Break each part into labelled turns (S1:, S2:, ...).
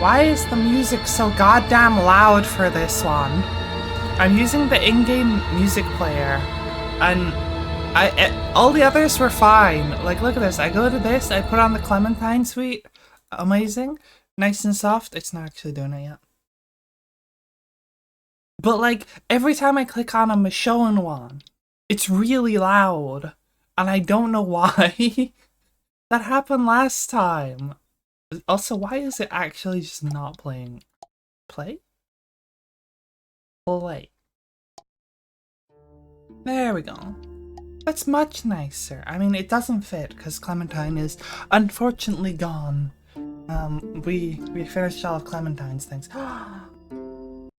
S1: Why is the music so goddamn loud for this one? I'm using the in-game music player, and all the others were fine. Like, look at this. I go to this, I put on the Clementine suite. Amazing. Nice and soft. It's not actually doing it yet. But, like, every time I click on a Michonne one, it's really loud. And I don't know why. That happened last time. Also, why is it actually just not playing? Play? Play. There we go. That's much nicer. I mean, it doesn't fit because Clementine is unfortunately gone. We finished all of Clementine's things. I'm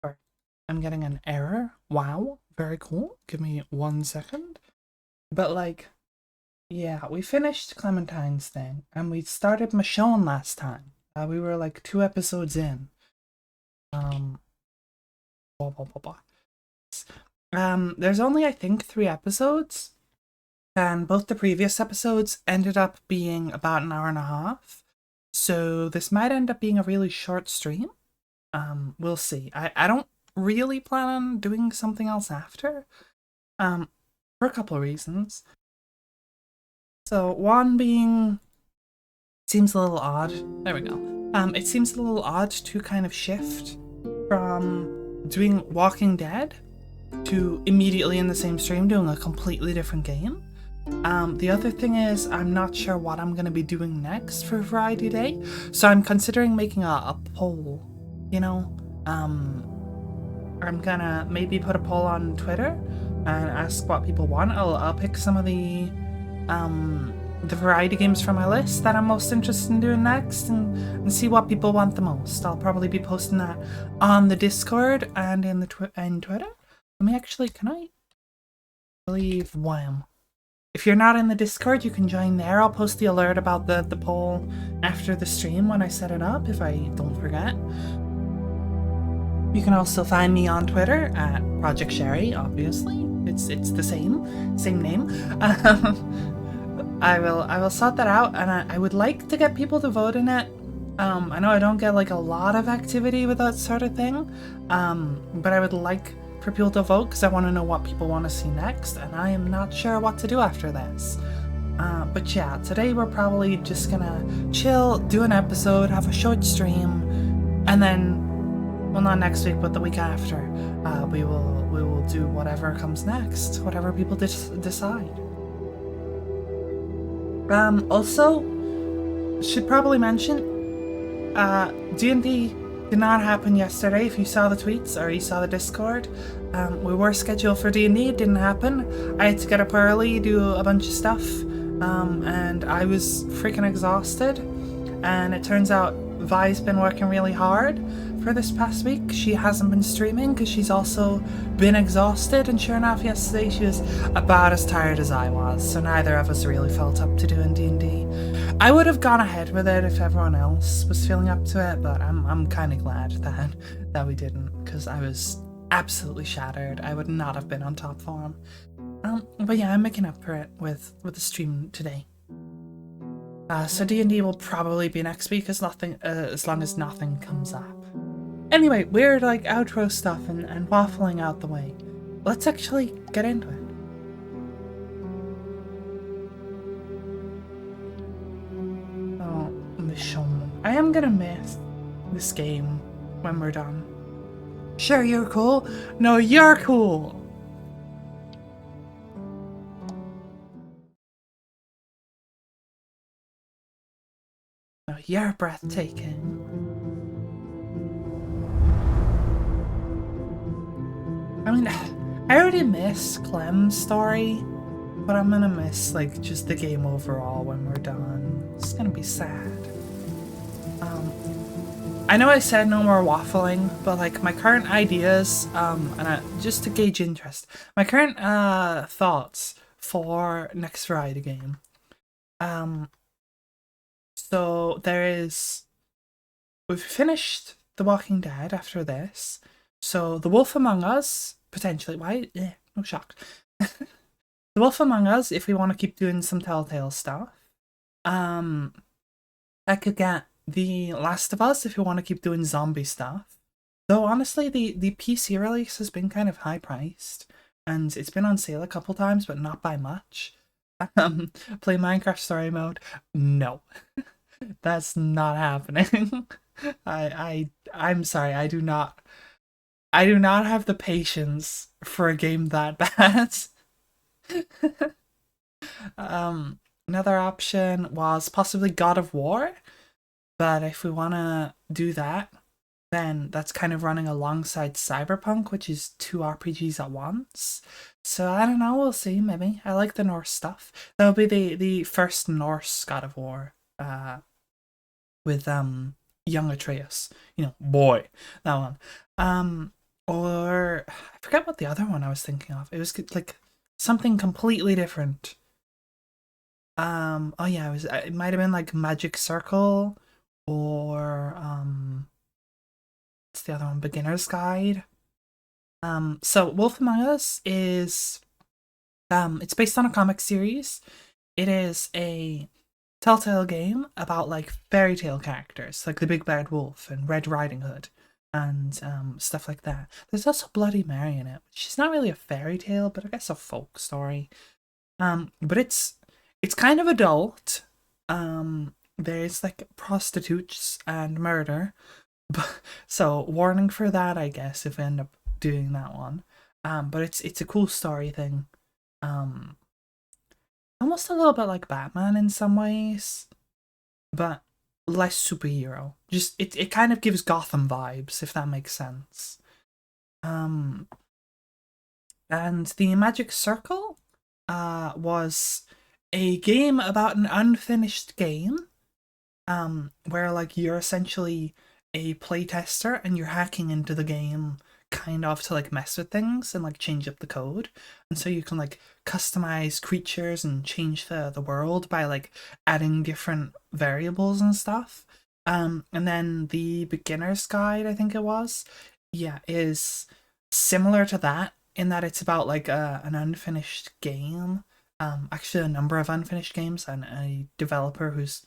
S1: getting an error. Wow, very cool. Give me 1 second. But like, yeah, we finished Clementine's thing, and we started Michonne last time. We were like 2 episodes in. Blah, blah, blah, blah. There's only, I think, 3 episodes, and both the previous episodes ended up being about an hour and a half. So this might end up being a really short stream. We'll see. I don't really plan on doing something else after. For a couple of reasons. So one being, it seems a little odd. There we go. It seems a little odd to kind of shift from doing Walking Dead to immediately in the same stream doing a completely different game. The other thing is I'm not sure what I'm going to be doing next for Variety Day, so I'm considering making a poll, you know. I'm gonna maybe put a poll on Twitter and ask what people want. I'll pick some of the variety games from my list that I'm most interested in doing next and see what people want the most. I'll probably be posting that on the Discord and in the Twitter. Let me actually, can I believe Wham? If you're not in the Discord, you can join there. I'll post the alert about the poll after the stream when I set it up, if I don't forget. You can also find me on Twitter at Project Sherry, obviously. It's the same name. I will sort that out, and I would like to get people to vote in it. I know I don't get like a lot of activity with that sort of thing, but I would like for people to vote because I want to know what people want to see next, and I am not sure what to do after this. But yeah, today we're probably just gonna chill, do an episode, have a short stream, and then, well, not next week, but the week after, we will do whatever comes next, whatever people decide. Also, should probably mention, D&D did not happen yesterday. If you saw the tweets or you saw the Discord, we were scheduled for D&D. It didn't happen. I had to get up early, do a bunch of stuff, and I was freaking exhausted. And it turns out Vi's been working really hard for this past week. She hasn't been streaming because she's also been exhausted, and sure enough, yesterday she was about as tired as I was, so neither of us really felt up to doing D&D. I would have gone ahead with it if everyone else was feeling up to it, but I'm kind of glad that we didn't, because I was absolutely shattered. I would not have been on top form. But yeah, I'm making up for it with the stream today. So D&D will probably be next week as long as nothing comes up. Anyway, weird like outro stuff and waffling out the way. Let's actually get into it. Oh, Michonne. I am gonna miss this game when we're done. Sure, you're cool. No, you're cool. No, you're breathtaking. I mean, I already miss Clem's story, but I'm gonna miss, like, just the game overall when we're done. It's gonna be sad. I know I said no more waffling, but, like, my current ideas, just to gauge interest, my current, thoughts for next variety game. So we've finished The Walking Dead after this. So The Wolf Among Us, potentially, no shock. The Wolf Among Us, if we want to keep doing some Telltale stuff. I could get The Last of Us if you want to keep doing zombie stuff. Though honestly, the PC release has been kind of high priced, and it's been on sale a couple times, but not by much. Play Minecraft Story Mode? No, that's not happening. I'm sorry, I do not have the patience for a game that bad. Another option was possibly God of War, but if we want to do that, then that's kind of running alongside Cyberpunk, which is two RPGs at once. So I don't know, we'll see, maybe. I like the Norse stuff. That'll be the first Norse God of War, with young Atreus. You know, boy, that one. Or I forget what the other one I was thinking of. It was like something completely different. Oh yeah, it might have been like Magic Circle, or what's the other one? Beginner's Guide. So Wolf Among Us is it's based on a comic series. It is a Telltale game about like fairy tale characters, like the Big Bad Wolf and Red Riding Hood, and stuff like that. There's also Bloody Mary in it. She's not really a fairy tale, but I guess a folk story. But it's kind of adult. There's like prostitutes and murder, but so warning for that, I guess, if we end up doing that one. But it's a cool story thing. Um, Almost a little bit like Batman in some ways, but less superhero. Just it kind of gives Gotham vibes, if that makes sense. Um, and the Magic Circle, was a game about an unfinished game, where like you're essentially a playtester and you're hacking into the game kind of to like mess with things and like change up the code, and so you can like customize creatures and change the world by like adding different variables and stuff. And then the beginner's guide, I think it was, yeah, is similar to that in that it's about like an unfinished game, actually a number of unfinished games, and a developer who's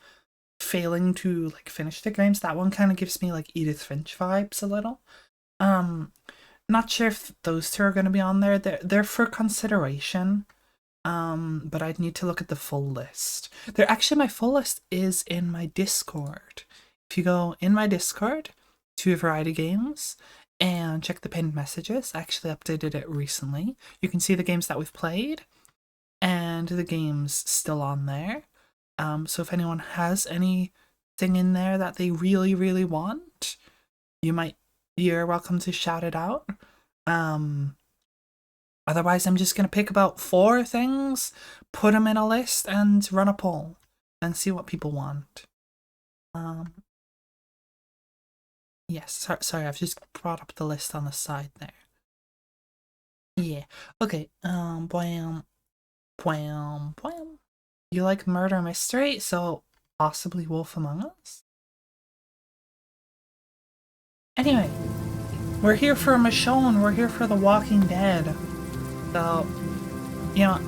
S1: failing to like finish the games. That one kind of gives me like Edith Finch vibes a little. Um, Not sure if those two are going to be on there. They're for consideration. But I'd need to look at the full list. They're actually, my full list is in my Discord. If you go in my Discord to Variety Games and check the pinned messages, I actually updated it recently. You can see the games that we've played and the games still on there. So if anyone has anything in there that they really, really want, you're welcome to shout it out. Otherwise, I'm just going to pick about 4 things, put them in a list, and run a poll and see what people want. Yes, sorry, I've just brought up the list on the side there. Yeah, okay, blam, blam, blam. You like murder mystery, so possibly Wolf Among Us? Anyway, we're here for Michonne, we're here for The Walking Dead. So, you know,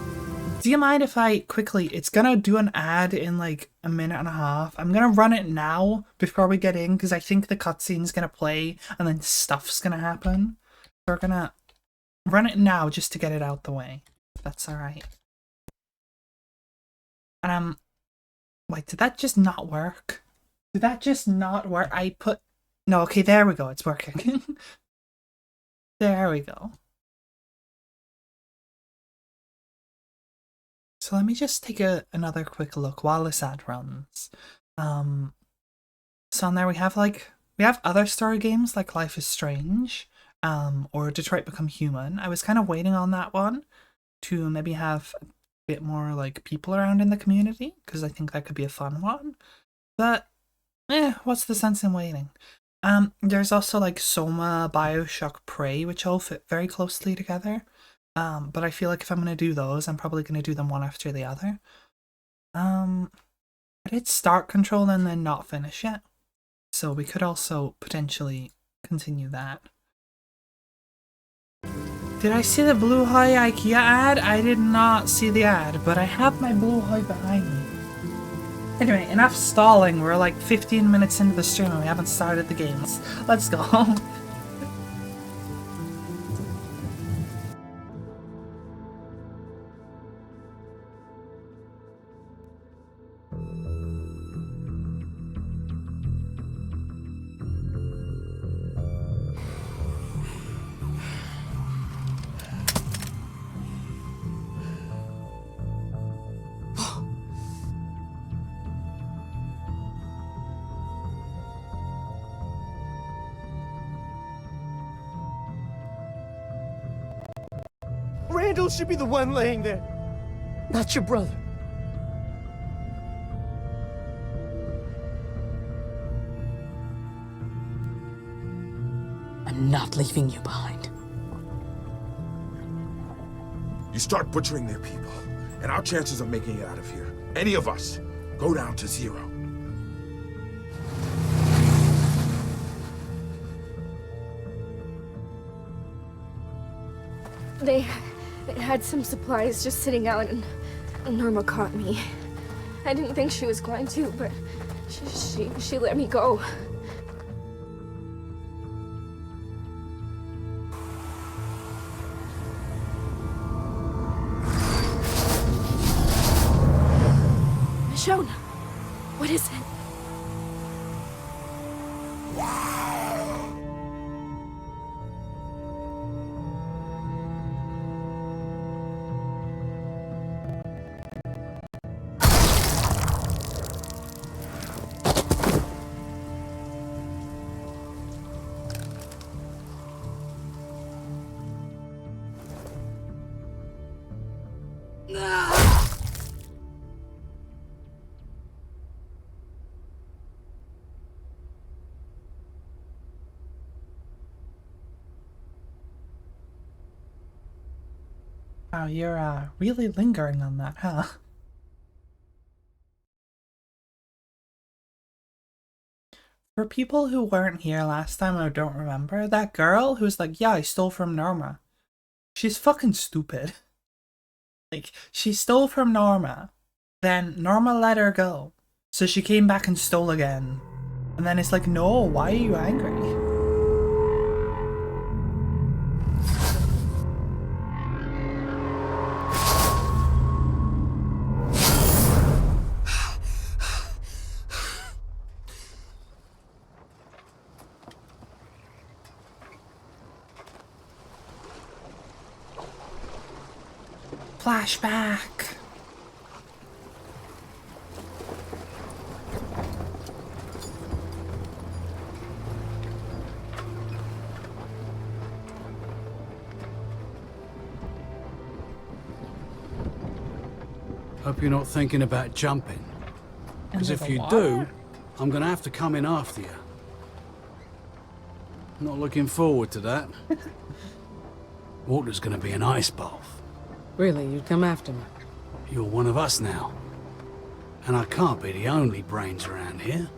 S1: do you mind if I quickly, it's gonna do an ad in like a minute and a half. I'm gonna run it now before we get in, because I think the cutscene's gonna play and then stuff's gonna happen. So we're gonna run it now just to get it out the way. That's alright. And wait, did that just not work? Did that just not work? No, okay, there we go, it's working. There we go. So let me just take another quick look while this ad runs. So on there we have other story games like Life is Strange, or Detroit Become Human. I was kind of waiting on that one to maybe have a bit more like people around in the community, because I think that could be a fun one. But what's the sense in waiting? There's also like Soma, BioShock, Prey, which all fit very closely together. But I feel like if I'm gonna do those, I'm probably gonna do them one after the other. I did start Control and then not finish it, so we could also potentially continue that. Did I see the Bluehoy IKEA ad? I did not see the ad, but I have my Bluehoy behind me. Anyway, enough stalling. We're like 15 minutes into the stream and we haven't started the games. Let's go.
S2: Randall should be the one laying there, not your brother.
S3: I'm not leaving you behind.
S4: You start butchering their people, and our chances of making it out of here, any of us, go down to 0.
S5: They had some supplies just sitting out, and Norma caught me. I didn't think she was going to, but she let me go. Michonne, what is it?
S1: Wow, you're really lingering on that, huh? For people who weren't here last time or don't remember, that girl who's like, yeah, I stole from Norma. She's fucking stupid. Like, she stole from Norma. Then Norma let her go. So she came back and stole again. And then it's like, no, why are you angry? Flashback.
S6: Hope you're not thinking about jumping. Because if you do, I'm gonna have to come in after you. Not looking forward to that. Water's gonna be an ice bath.
S3: Really, you'd come after me?
S6: You're one of us now. And I can't be the only brains around here.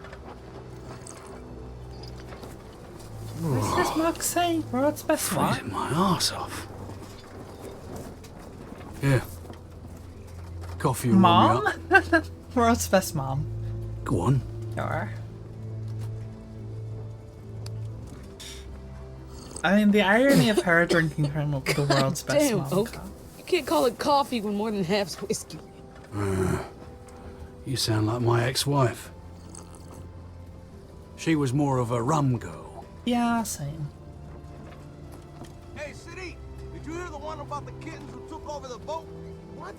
S1: What's this mug saying? World's best one?
S6: Freezing my arse off. Here. Coffee will warm me
S1: Mom?
S6: up.
S1: World's best mom.
S6: Go on.
S1: Sure. I mean, the irony of her drinking from the world's best
S3: Damn,
S1: mom.
S3: Oak. You can't call it coffee when more than half's whiskey.
S6: You sound like my ex-wife. She was more of a rum girl.
S1: Yeah, same.
S2: Hey, City, did you hear the one about the kittens who took over the boat? What?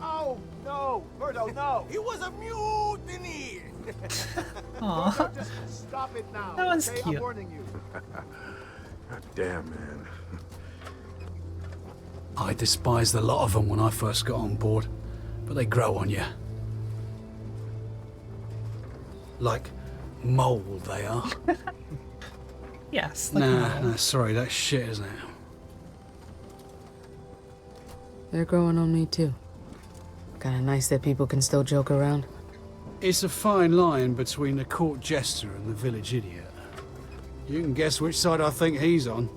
S2: Oh, no, Birdo, no. He was a mutiny.
S1: Aww.
S2: Birdo, just stop it now.
S1: That one's
S2: okay?
S1: cute.
S2: I'm warning you.
S4: God damn, man.
S6: I despised the lot of them when I first got on board, but they grow on you. Like mold, they are.
S1: Yes. Like
S6: Nah, sorry, that's shit, isn't it?
S3: They're growing on me too. Kinda nice that people can still joke around.
S6: It's a fine line between the court jester and the village idiot. You can guess which side I think he's on.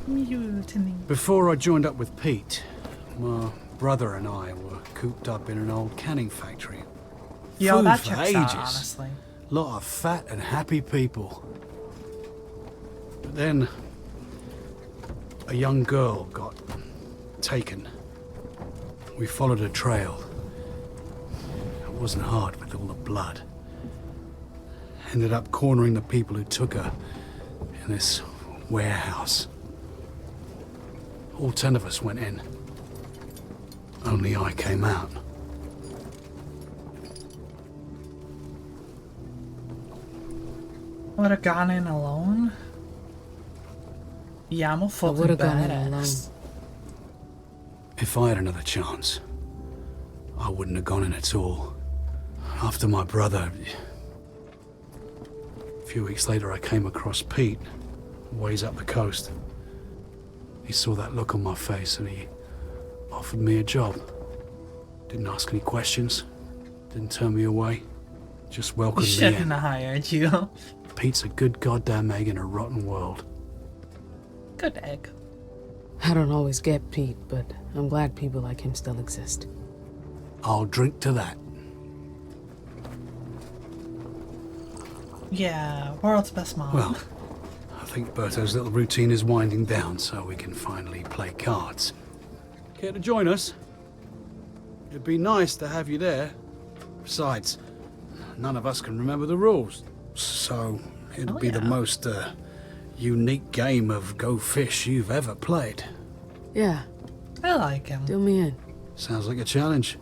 S1: Mutiny.
S6: Before I joined up with Pete, my brother and I were cooped up in an old canning factory.
S1: Yo,
S6: Food
S1: that
S6: for
S1: checks
S6: ages.
S1: out, honestly.
S6: Lot of fat and happy people. But then a young girl got taken. We followed a trail. It wasn't hard with all the blood. Ended up cornering the people who took her in this warehouse. All 10 of us went in. Only I came out.
S1: Would have gone in alone? Yeah, I'm a
S3: I
S1: fucking
S3: would have gone in alone.
S1: badass.
S6: If I had another chance, I wouldn't have gone in at all. After my brother... A few weeks later, I came across Pete, ways up the coast. He saw that look on my face and he offered me a job. Didn't ask any questions, didn't turn me away, just
S1: He
S6: welcomed me
S1: shouldn't
S6: in.
S1: have hired you.
S6: Pete's a good goddamn egg in a rotten world.
S1: Good egg.
S3: I don't always get Pete, but I'm glad people like him still exist.
S6: I'll drink to that.
S1: Yeah, world's best mom.
S6: Well, I think Berto's little routine is winding down, so we can finally play cards. Care to join us? It'd be nice to have you there. Besides, none of us can remember the rules, so it'll
S1: Oh,
S6: be the
S1: yeah.
S6: most unique game of Go Fish you've ever played.
S3: Yeah,
S1: I like him.
S3: do me in.
S6: Sounds like a challenge.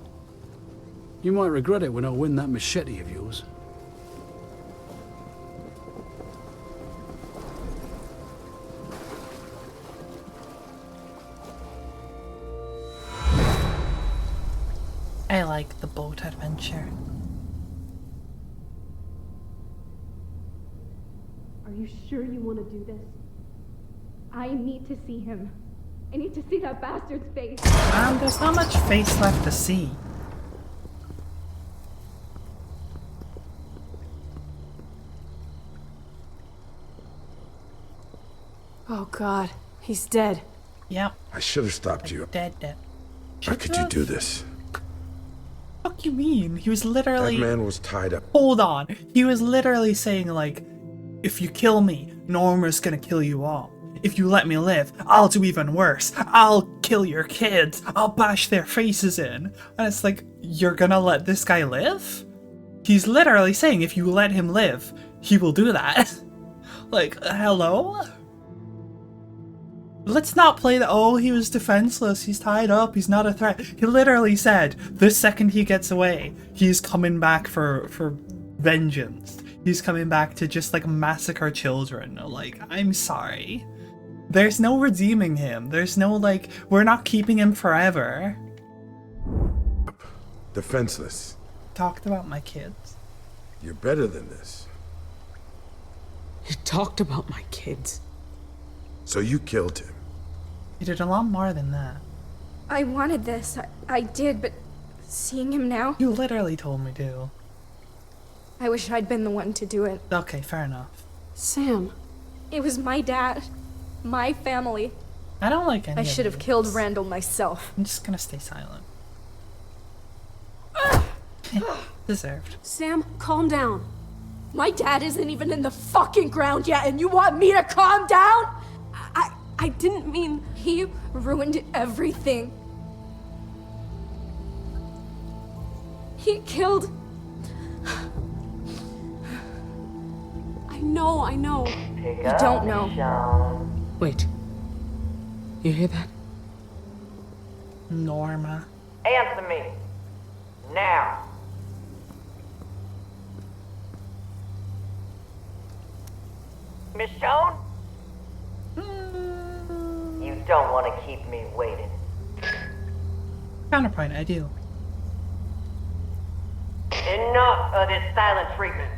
S6: You might regret it when I win that machete of yours.
S1: I like the boat adventure.
S5: Are you sure you want to do this? I need to see him. I need to see that bastard's face.
S1: There's not much face left to see.
S5: Oh God, he's dead.
S1: Yep,
S4: I should have stopped you.
S1: dead.
S4: How could you do this?
S1: Fuck you mean? He was
S4: That
S1: literally...
S4: man was tied up.
S1: Hold on. He was literally saying, like, if you kill me, Norma's gonna kill you all. If you let me live, I'll do even worse. I'll kill your kids. I'll bash their faces in. And it's like, you're gonna let this guy live? He's literally saying if you let him live, he will do that. Like, hello? Let's not play the, oh, he was defenseless, he's tied up, he's not a threat. He literally said, the second he gets away, he's coming back for vengeance. He's coming back to just, like, massacre children. Like, I'm sorry. There's no redeeming him. There's no, like, we're not keeping him forever.
S4: Defenseless.
S1: Talked about my kids.
S4: You're better than this.
S3: You talked about my kids.
S4: So you killed him.
S1: He did a lot more than that.
S5: I wanted this. I did, but seeing him now,
S1: You literally told me to.
S5: I wish I'd been the one to do it.
S1: Okay, fair enough.
S3: Sam.
S5: It was my dad, my family.
S1: I don't like any
S5: I
S1: of
S5: should have
S1: these.
S5: killed Randall myself.
S1: I'm just gonna stay silent. Deserved.
S7: Sam, calm down.
S5: My dad isn't even in the fucking ground yet, and you want me to calm down?
S7: I didn't mean...
S5: He ruined everything. He killed...
S7: I know.
S5: You don't know.
S3: Wait. You hear that?
S1: Norma.
S8: Answer me. Now. Michonne? You don't want to keep me waiting.
S1: Counterpoint, I do.
S8: Enough of this silent treatment.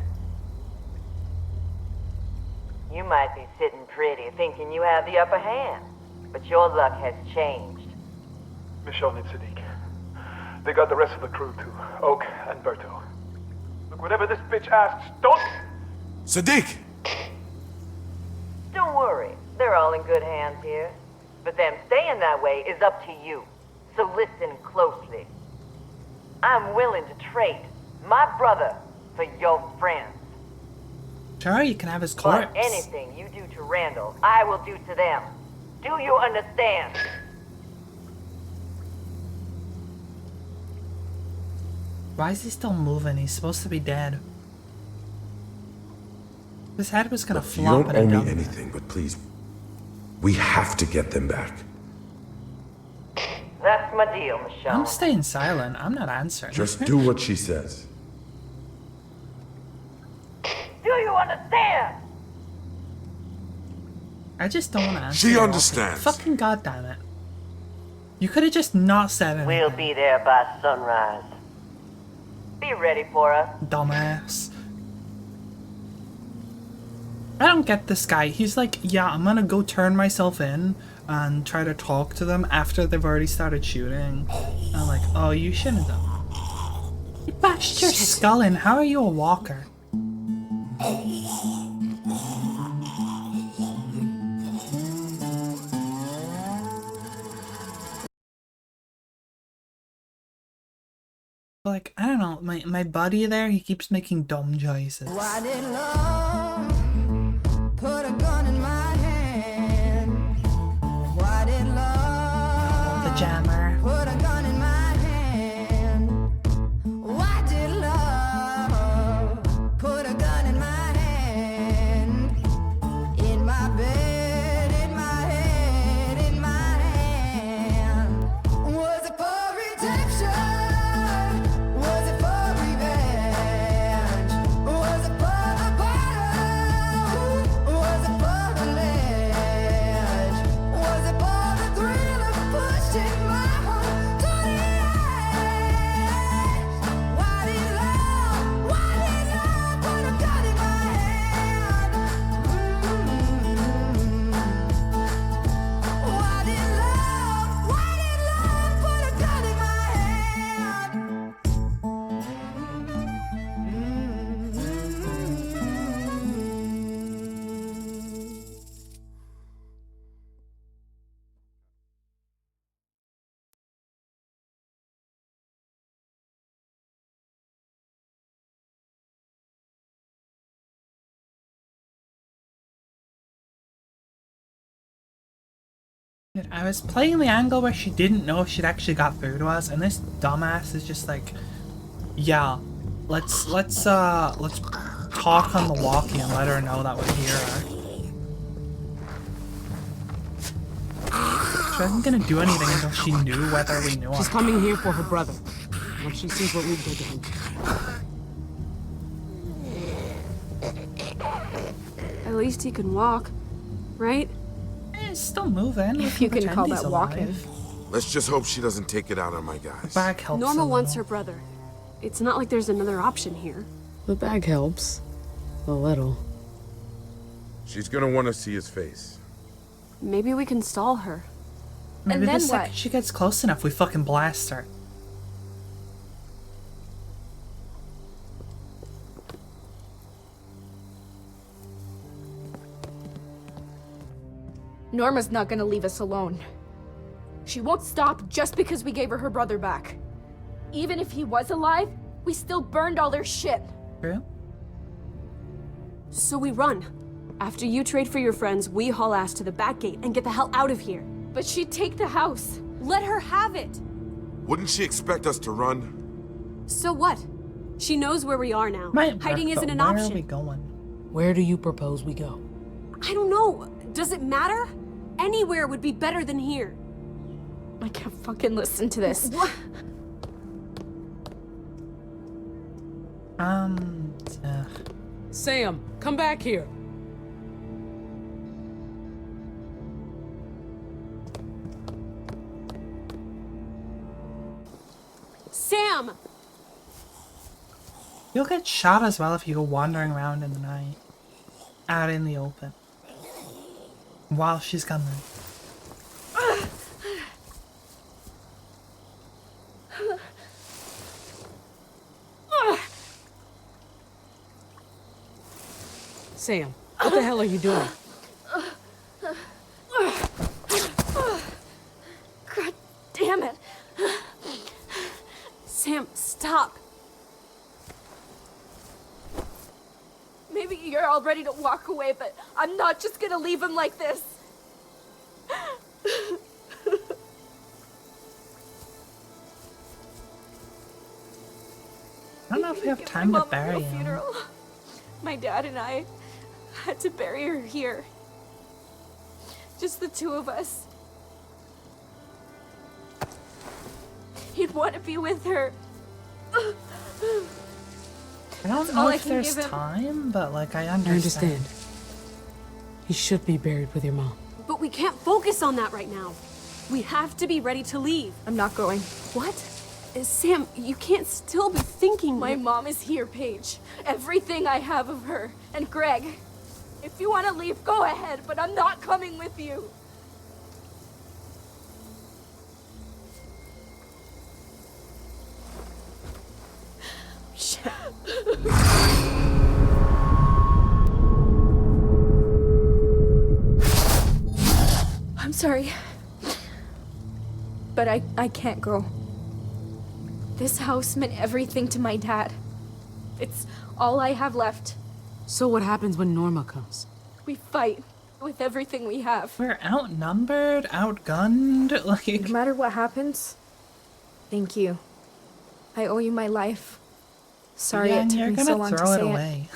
S8: You might be sitting pretty thinking you have the upper hand, but your luck has changed.
S9: Michonne and Sadiq. They got the rest of the crew too. Oak and Berto. Look, whatever this bitch asks, don't...
S4: Sadiq!
S8: Don't worry, they're all in good hands here. But them staying that way is up to you. So listen closely. I'm willing to trade my brother for your friends.
S1: Sure, you can have his corpse.
S8: But anything you do to Randall, I will do to them. Do you understand?
S1: Why is he still moving? He's supposed to be dead. His head was gonna
S4: You
S1: flop
S4: don't
S1: in a
S4: owe
S1: dump.
S4: me anything, but please, we have to get them back.
S8: That's my deal, Michonne.
S1: I'm staying silent. I'm not answering.
S4: Just do what she says.
S8: Do you understand?
S1: I just don't want to answer.
S4: She
S1: her.
S4: understands.
S1: Fucking goddamn it! You could have just not said anything.
S8: We'll be there by sunrise. Be ready for us.
S1: Dumbass. I don't get this guy. He's like, yeah, I'm gonna go turn myself in and try to talk to them after they've already started shooting. I'm like, oh, you shouldn't have done. You bashed your skull in. How are you a walker? Like, I don't know, my buddy there, he keeps making dumb choices.
S10: Why did love put a gun in my hand? Why did love
S1: The jammer.
S10: put a gun in my hand? Why did love put a gun in my hand? In my bed, in my head, in my hand. Was it for redemption? Was it for revenge? Was it for the bottom? Was it for the ledge? Was it for the thrill of pushing my heart to the edge? Why did love put a gun in my hand? Why did love put a gun in my hand?
S1: Dude, I was playing the angle where she didn't know she'd actually got through to us, and this dumbass is just like, yeah, let's talk on the walkie and let her know that we hear her. She wasn't gonna do anything until she knew whether we knew
S3: She's
S1: her.
S3: coming here for her brother. Once she sees what we did to him.
S7: At least he can walk, right?
S1: He's still moving.
S5: If you can
S1: Pretend
S5: call
S1: he's
S5: that
S1: alive.
S5: walking.
S4: Let's just hope she doesn't take it out on my guys.
S1: Bag helps.
S7: Norma
S1: a
S7: wants
S1: little.
S7: her brother. It's not like there's another option here.
S3: The bag helps. A little.
S4: She's gonna want to see his face.
S7: Maybe we can stall her.
S1: Maybe
S5: And
S1: the
S5: then
S1: second
S5: what?
S1: she gets close enough, we fucking blast her.
S5: Norma's not gonna leave us alone. She won't stop just because we gave her brother back. Even if he was alive, we still burned all their shit.
S1: True?
S7: So we run. After you trade for your friends, we haul ass to the back gate and get the hell out of here.
S5: But she'd take the house.
S7: Let her have it!
S4: Wouldn't she expect us to run?
S7: So what? She knows where we are now.
S1: Might
S7: Hiding
S1: work,
S7: isn't
S1: but
S7: an
S1: where
S7: option.
S1: are we going?
S3: Where do you propose we go?
S7: I don't know. Does it matter? Anywhere would be better than here.
S5: I can't fucking listen to this.
S7: What?
S3: Sam, come back here.
S7: Sam!
S1: You'll get shot as well if you go wandering around in the night. Out in the open. While she's coming.
S3: Sam, what the hell are you doing?
S5: God damn it. all ready to walk away, but I'm not just gonna leave him like this.
S1: I don't know if we have time to bury him.
S5: Funeral. My dad and I had to bury her here. Just the two of us. He'd want to be with her.
S1: I don't know if there's time, but like I understand.
S3: He should be buried with your mom.
S7: But we can't focus on that right now. We have to be ready to leave.
S5: I'm not going.
S7: What? Sam, you can't still be thinking.
S5: My mom is here, Paige. Everything I have of her. And Greg. If you want to leave, go ahead, but I'm not coming with you. Shit. I'm sorry. But I can't go. This house meant everything to my dad. It's all I have left.
S3: So what happens when Norma comes?
S5: We fight with everything we have.
S1: We're outnumbered, outgunned, like...
S5: No matter what happens, thank you. I owe you my life. Sorry it took me so long to say it.
S1: You're gonna throw it away.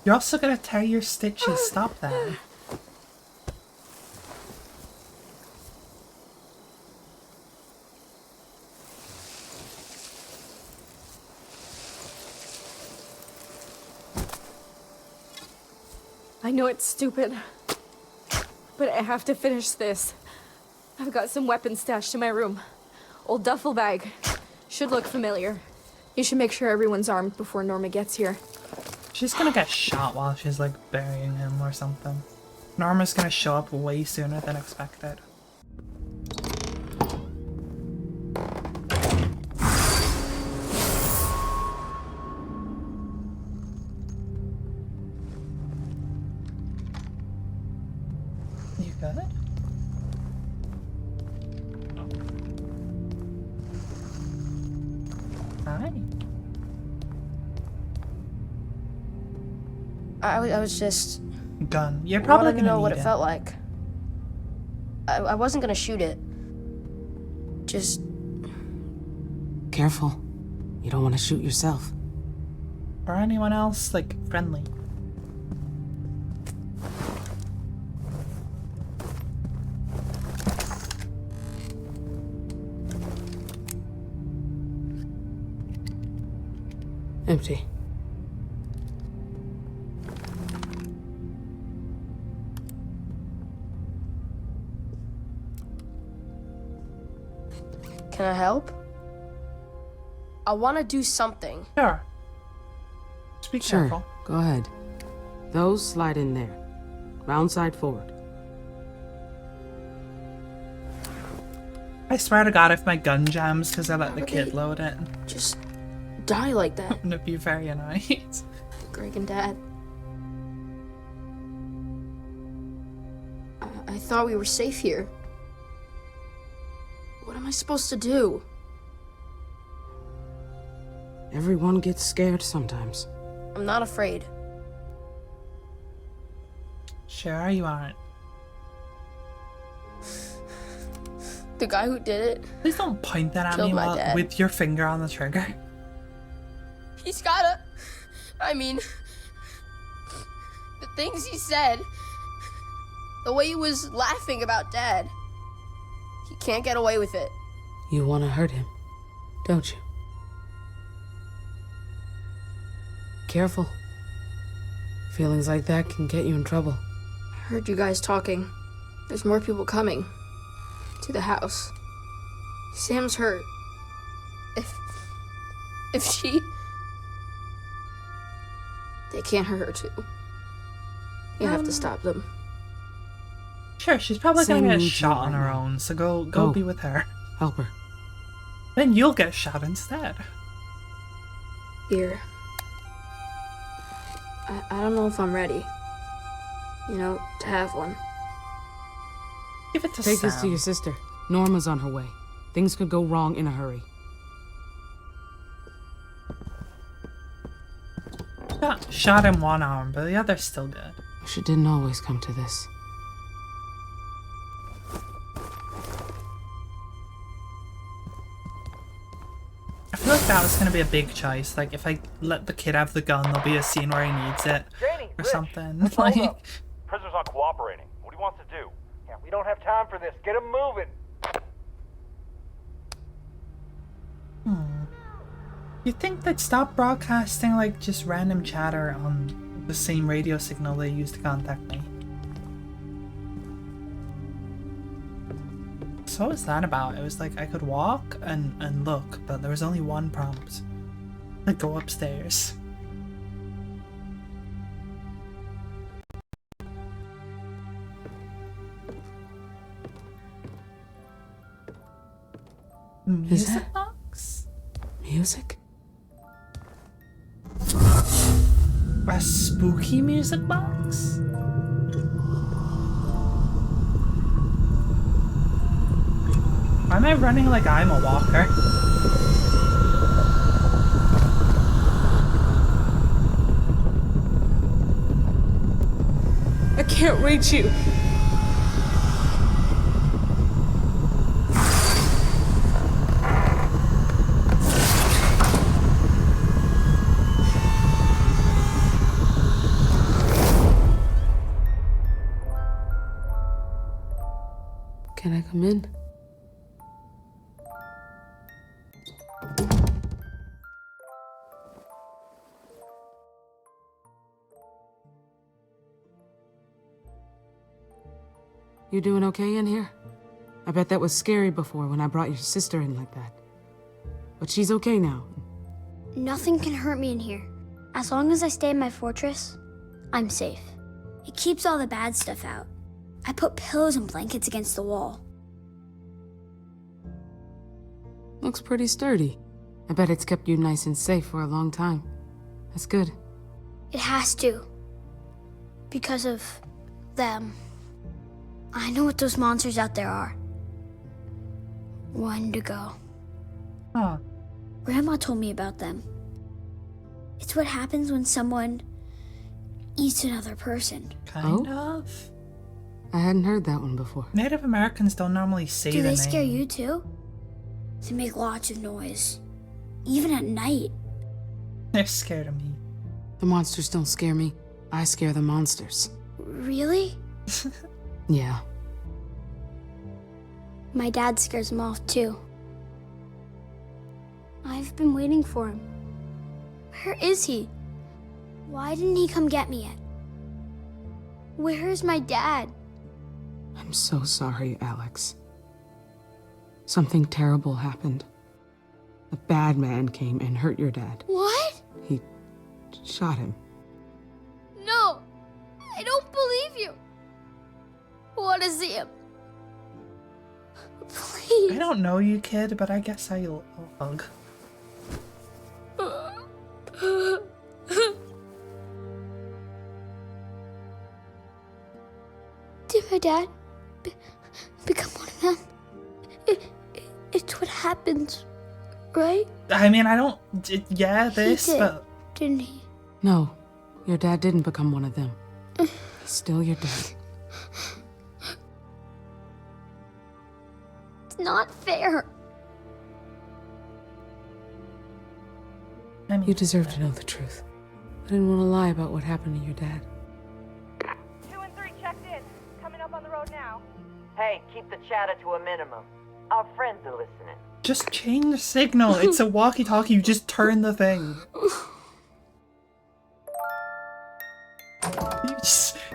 S1: You're also gonna tear your stitches. Stop that.
S5: I know it's stupid, but I have to finish this. I've got some weapons stashed in my room. Old duffel bag. Should look familiar. You should make sure everyone's armed before Norma gets here.
S1: She's gonna get shot while she's like burying him or something. Norma's gonna show up way sooner than expected. You good? Hi.
S11: I was just...
S1: Gun. You're probably
S11: wanted to
S1: gonna
S11: know what
S1: need
S11: it felt like. I wasn't gonna shoot it. Just...
S3: Careful. You don't want to shoot yourself.
S1: Or anyone else, like, friendly.
S3: Empty.
S11: Can I help? I want to do something.
S1: Sure. Just be
S3: Sure,
S1: careful.
S3: go ahead. Those slide in there. Round side forward.
S1: I swear to God, if my gun jams because I let the kid load it,
S11: Just die like that.
S1: I'm gonna be very annoyed.
S11: Greg and Dad. I thought we were safe here. What am I supposed to do?
S3: Everyone gets scared sometimes.
S11: I'm not afraid.
S1: Sure you aren't.
S11: The guy who did it,
S1: Please don't point that at
S11: Killed
S1: me
S11: my dad.
S1: with your finger on the trigger.
S11: he's gotta... I mean... The things he said... The way he was laughing about Dad... He can't get away with it.
S3: You want to hurt him, don't you? Careful. Feelings like that can get you in trouble.
S11: I heard you guys talking. There's more people coming. To the house. Sam's hurt. If she... They can't hurt her too. You have to stop them.
S1: Sure, she's probably
S3: Sam
S1: gonna get
S3: needs
S1: shot
S3: you
S1: on
S3: right
S1: her
S3: now.
S1: own, so go
S3: Go.
S1: be with her.
S3: Help her.
S1: Then you'll get shot instead.
S11: Here. I don't know if I'm ready. You know, to have one.
S1: Give it to
S3: Take
S1: Sam.
S3: this to your sister. Norma's on her way. Things could go wrong in a hurry.
S1: Shot in one arm, but the other's still good.
S3: Wish it didn't always come to this.
S1: I feel like that was gonna be a big choice. Like, if I let the kid have the gun, there'll be a scene where he needs it or something. Like,
S9: Prisoner's not cooperating. What do you want to do? Yeah, we don't have time for this. Get him moving.
S1: you'd think they'd stop broadcasting like just random chatter on the same radio signal they used to contact me. So what was that about? It was like I could walk and look, but there was only one prompt. Like, go upstairs. Music box?
S3: Music?
S1: A spooky music box? Why am I running like I'm a walker?
S3: I can't reach you. Can I come in? You doing okay in here? I bet that was scary before when I brought your sister in like that. But she's okay now.
S12: Nothing can hurt me in here. As long as I stay in my fortress, I'm safe. It keeps all the bad stuff out. I put pillows and blankets against the wall.
S3: Looks pretty sturdy. I bet it's kept you nice and safe for a long time. That's good.
S12: It has to. Because of them. I know what those monsters out there are. Wendigo.
S1: Huh.
S12: Grandma told me about them. It's what happens when someone eats another person.
S1: Kind of.
S3: I hadn't heard that one before.
S1: Native Americans don't normally say
S12: Do
S1: the
S12: they
S1: name.
S12: scare you too? They make lots of noise. Even at night.
S1: They're scared of me.
S3: The monsters don't scare me. I scare the monsters.
S12: Really?
S3: Yeah.
S12: My dad scares them off too. I've been waiting for him. Where is he? Why didn't he come get me yet? Where is my dad?
S3: I'm so sorry, Alex. Something terrible happened. A bad man came and hurt your dad.
S12: What?
S3: He shot him.
S12: No! I don't believe you! I want to see him. Please.
S1: I don't know you, kid, but I guess I'll hug.
S12: Did my dad become one of them? It's what happens, right?
S1: I mean, I don't... Yeah, this,
S12: he did,
S1: but...
S12: didn't he?
S3: No, your dad didn't become one of them. He's still your dad.
S12: It's not fair.
S1: I mean,
S3: You deserve to know the truth. I didn't want to lie about what happened to your dad.
S8: 2 and 3 checked in. Coming up on the road now. Hey, keep the chatter to a minimum. Our friends are listening.
S1: just change the signal. It's a walkie-talkie. You just turn the thing.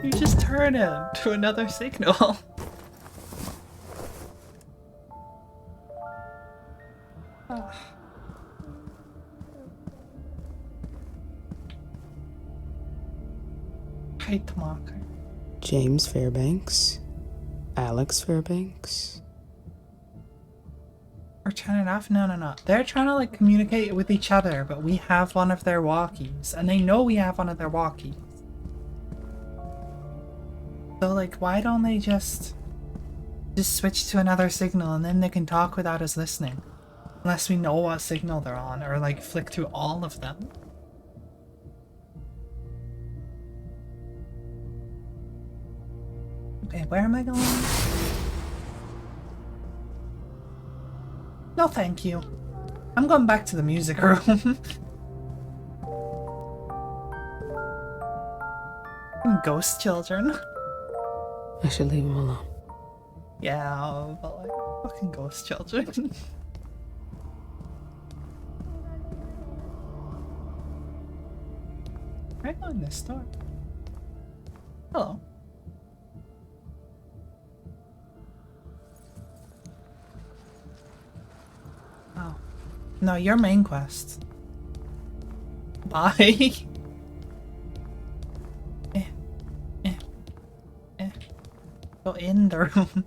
S1: You just turn it to another signal. Hate the marker.
S3: James Fairbanks. Alex Fairbanks.
S1: Or turn it off? No. They're trying to like communicate with each other, but we have one of their walkies, and they know we have one of their walkies. So like, why don't they just switch to another signal and then they can talk without us listening? Unless we know what signal they're on, or like flick through all of them. Okay, where am I going? No, thank you. I'm going back to the music room. Ghost children.
S3: I should leave him alone.
S1: Yeah, but like, fucking ghost children. Right on this door. Hello. Oh. No, your main quest. Bye. Go in the room.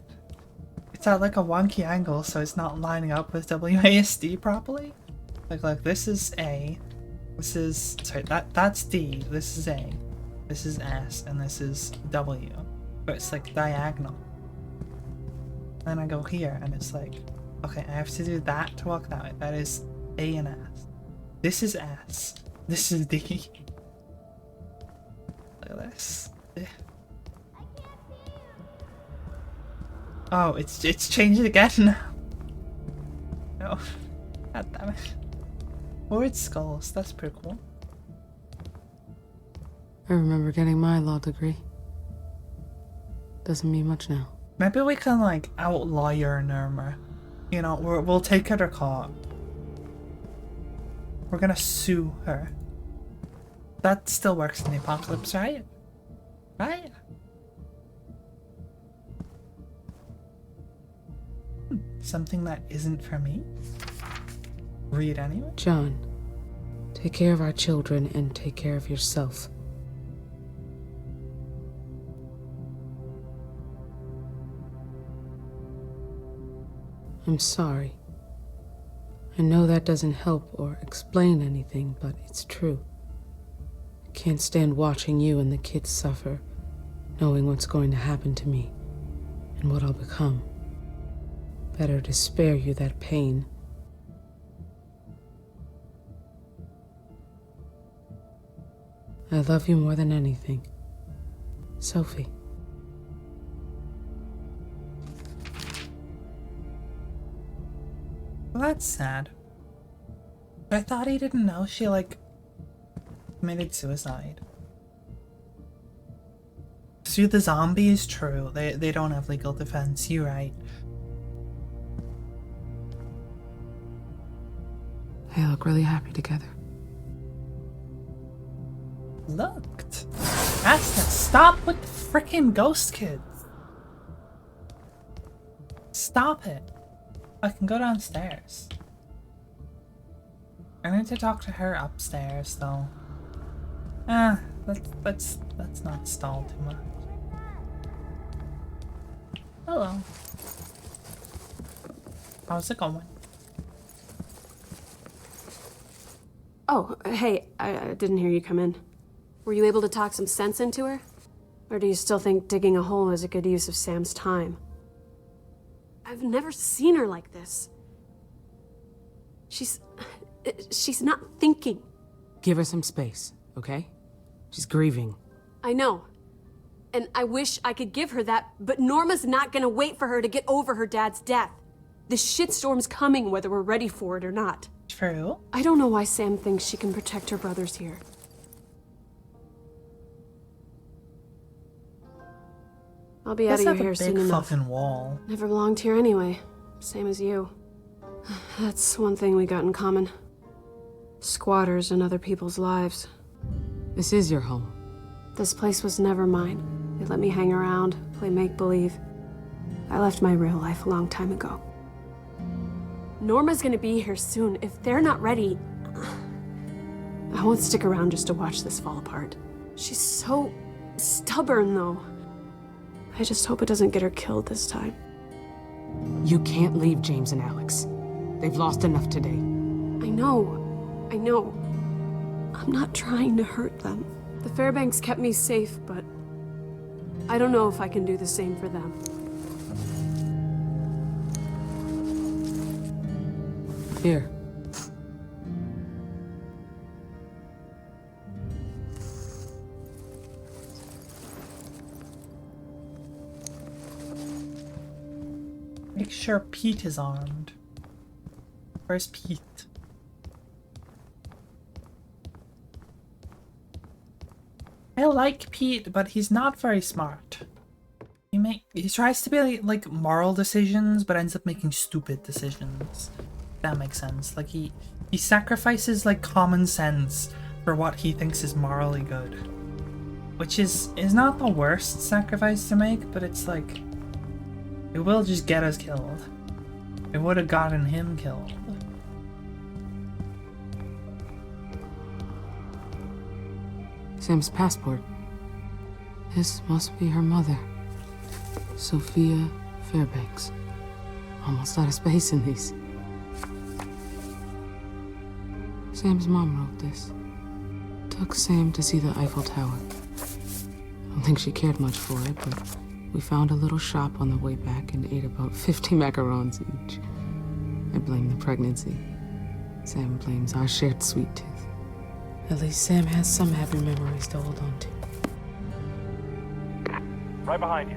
S1: It's at like a wonky angle, so it's not lining up with WASD properly. Like this is A. This is sorry, that's D. This is A. This is S, and this is W. But it's like diagonal. Then I go here, and it's like, okay, I have to do that to walk that way. That is A and S. This is S. This is D. Look at this. Oh, it's changed again now. No. God damn it. Word skulls, that's pretty cool.
S3: I remember getting my law degree. Doesn't mean much now.
S1: Maybe we can like outlawyer Norma. You know, we'll take her to court. We're gonna sue her. That still works in the apocalypse, right? Right? Something that isn't for me? Read anyway?
S3: John, take care of our children and take care of yourself. I'm sorry. I know that doesn't help or explain anything, but it's true. I can't stand watching you and the kids suffer, knowing what's going to happen to me and what I'll become. Better to spare you that pain. I love you more than anything. Sophie.
S1: Well, that's sad. But I thought he didn't know she, like, committed suicide. Sue the zombies? True. They don't have legal defense. You're right.
S3: They look really happy together.
S1: Looked. Asta, stop with the freaking ghost kids. Stop it. I can go downstairs. I need to talk to her upstairs, though. Let's not stall too much. Hello. How's it going?
S7: Oh, hey, I didn't hear you come in. Were you able to talk some sense into her? Or do you still think digging a hole is a good use of Sam's time? I've never seen her like this. She's not thinking.
S3: Give her some space, okay? She's grieving.
S7: I know. And I wish I could give her that, but Norma's not gonna wait for her to get over her dad's death. The shitstorm's coming whether we're ready for it or not.
S1: True.
S7: I don't know why Sam thinks she can protect her brothers here. I'll be out of your hair soon enough.
S1: There's a big fucking wall.
S7: Never belonged here anyway. Same as you. That's one thing we got in common. Squatters in other people's lives.
S3: This is your home.
S7: This place was never mine. They let me hang around, play make-believe. I left my real life a long time ago. Norma's gonna be here soon. If they're not ready, I won't stick around just to watch this fall apart. She's so stubborn, though. I just hope it doesn't get her killed this time.
S3: You can't leave James and Alex. They've lost enough today.
S7: I know. I'm not trying to hurt them. The Fairbanks kept me safe, but I don't know if I can do the same for them.
S3: Here.
S1: Make sure Pete is armed. Where's Pete? I like Pete, but he's not very smart. He tries to be like moral decisions, but ends up making stupid decisions. If that makes sense. Like he sacrifices like common sense for what he thinks is morally good. Which is not the worst sacrifice to make, but it's like it will just get us killed. It would have gotten him killed.
S3: Sam's passport. This must be her mother. Sophia Fairbanks. Almost out of space in these. Sam's mom wrote this. Took Sam to see the Eiffel Tower. Don't think she cared much for it, but we found a little shop on the way back and ate about 50 macarons each. I blame the pregnancy. Sam blames our shared sweet tooth. At least Sam has some happy memories to hold on to.
S9: Right behind you.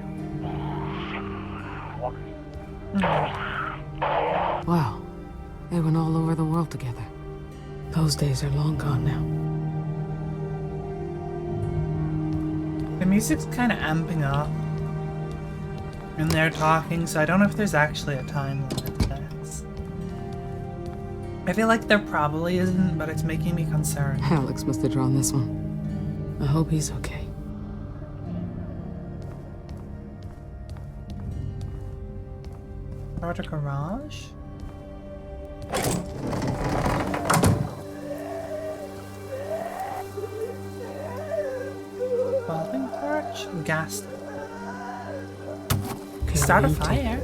S3: Wow. They went all over the world together. Those days are long gone now.
S1: The music's kind of amping up. And they're talking, so I don't know if there's actually a time limit to this. I feel like there probably isn't, but it's making me concerned.
S3: Alex must have drawn this one. I hope he's okay.
S1: Or a garage? Welding torch? Gas. Start a fire.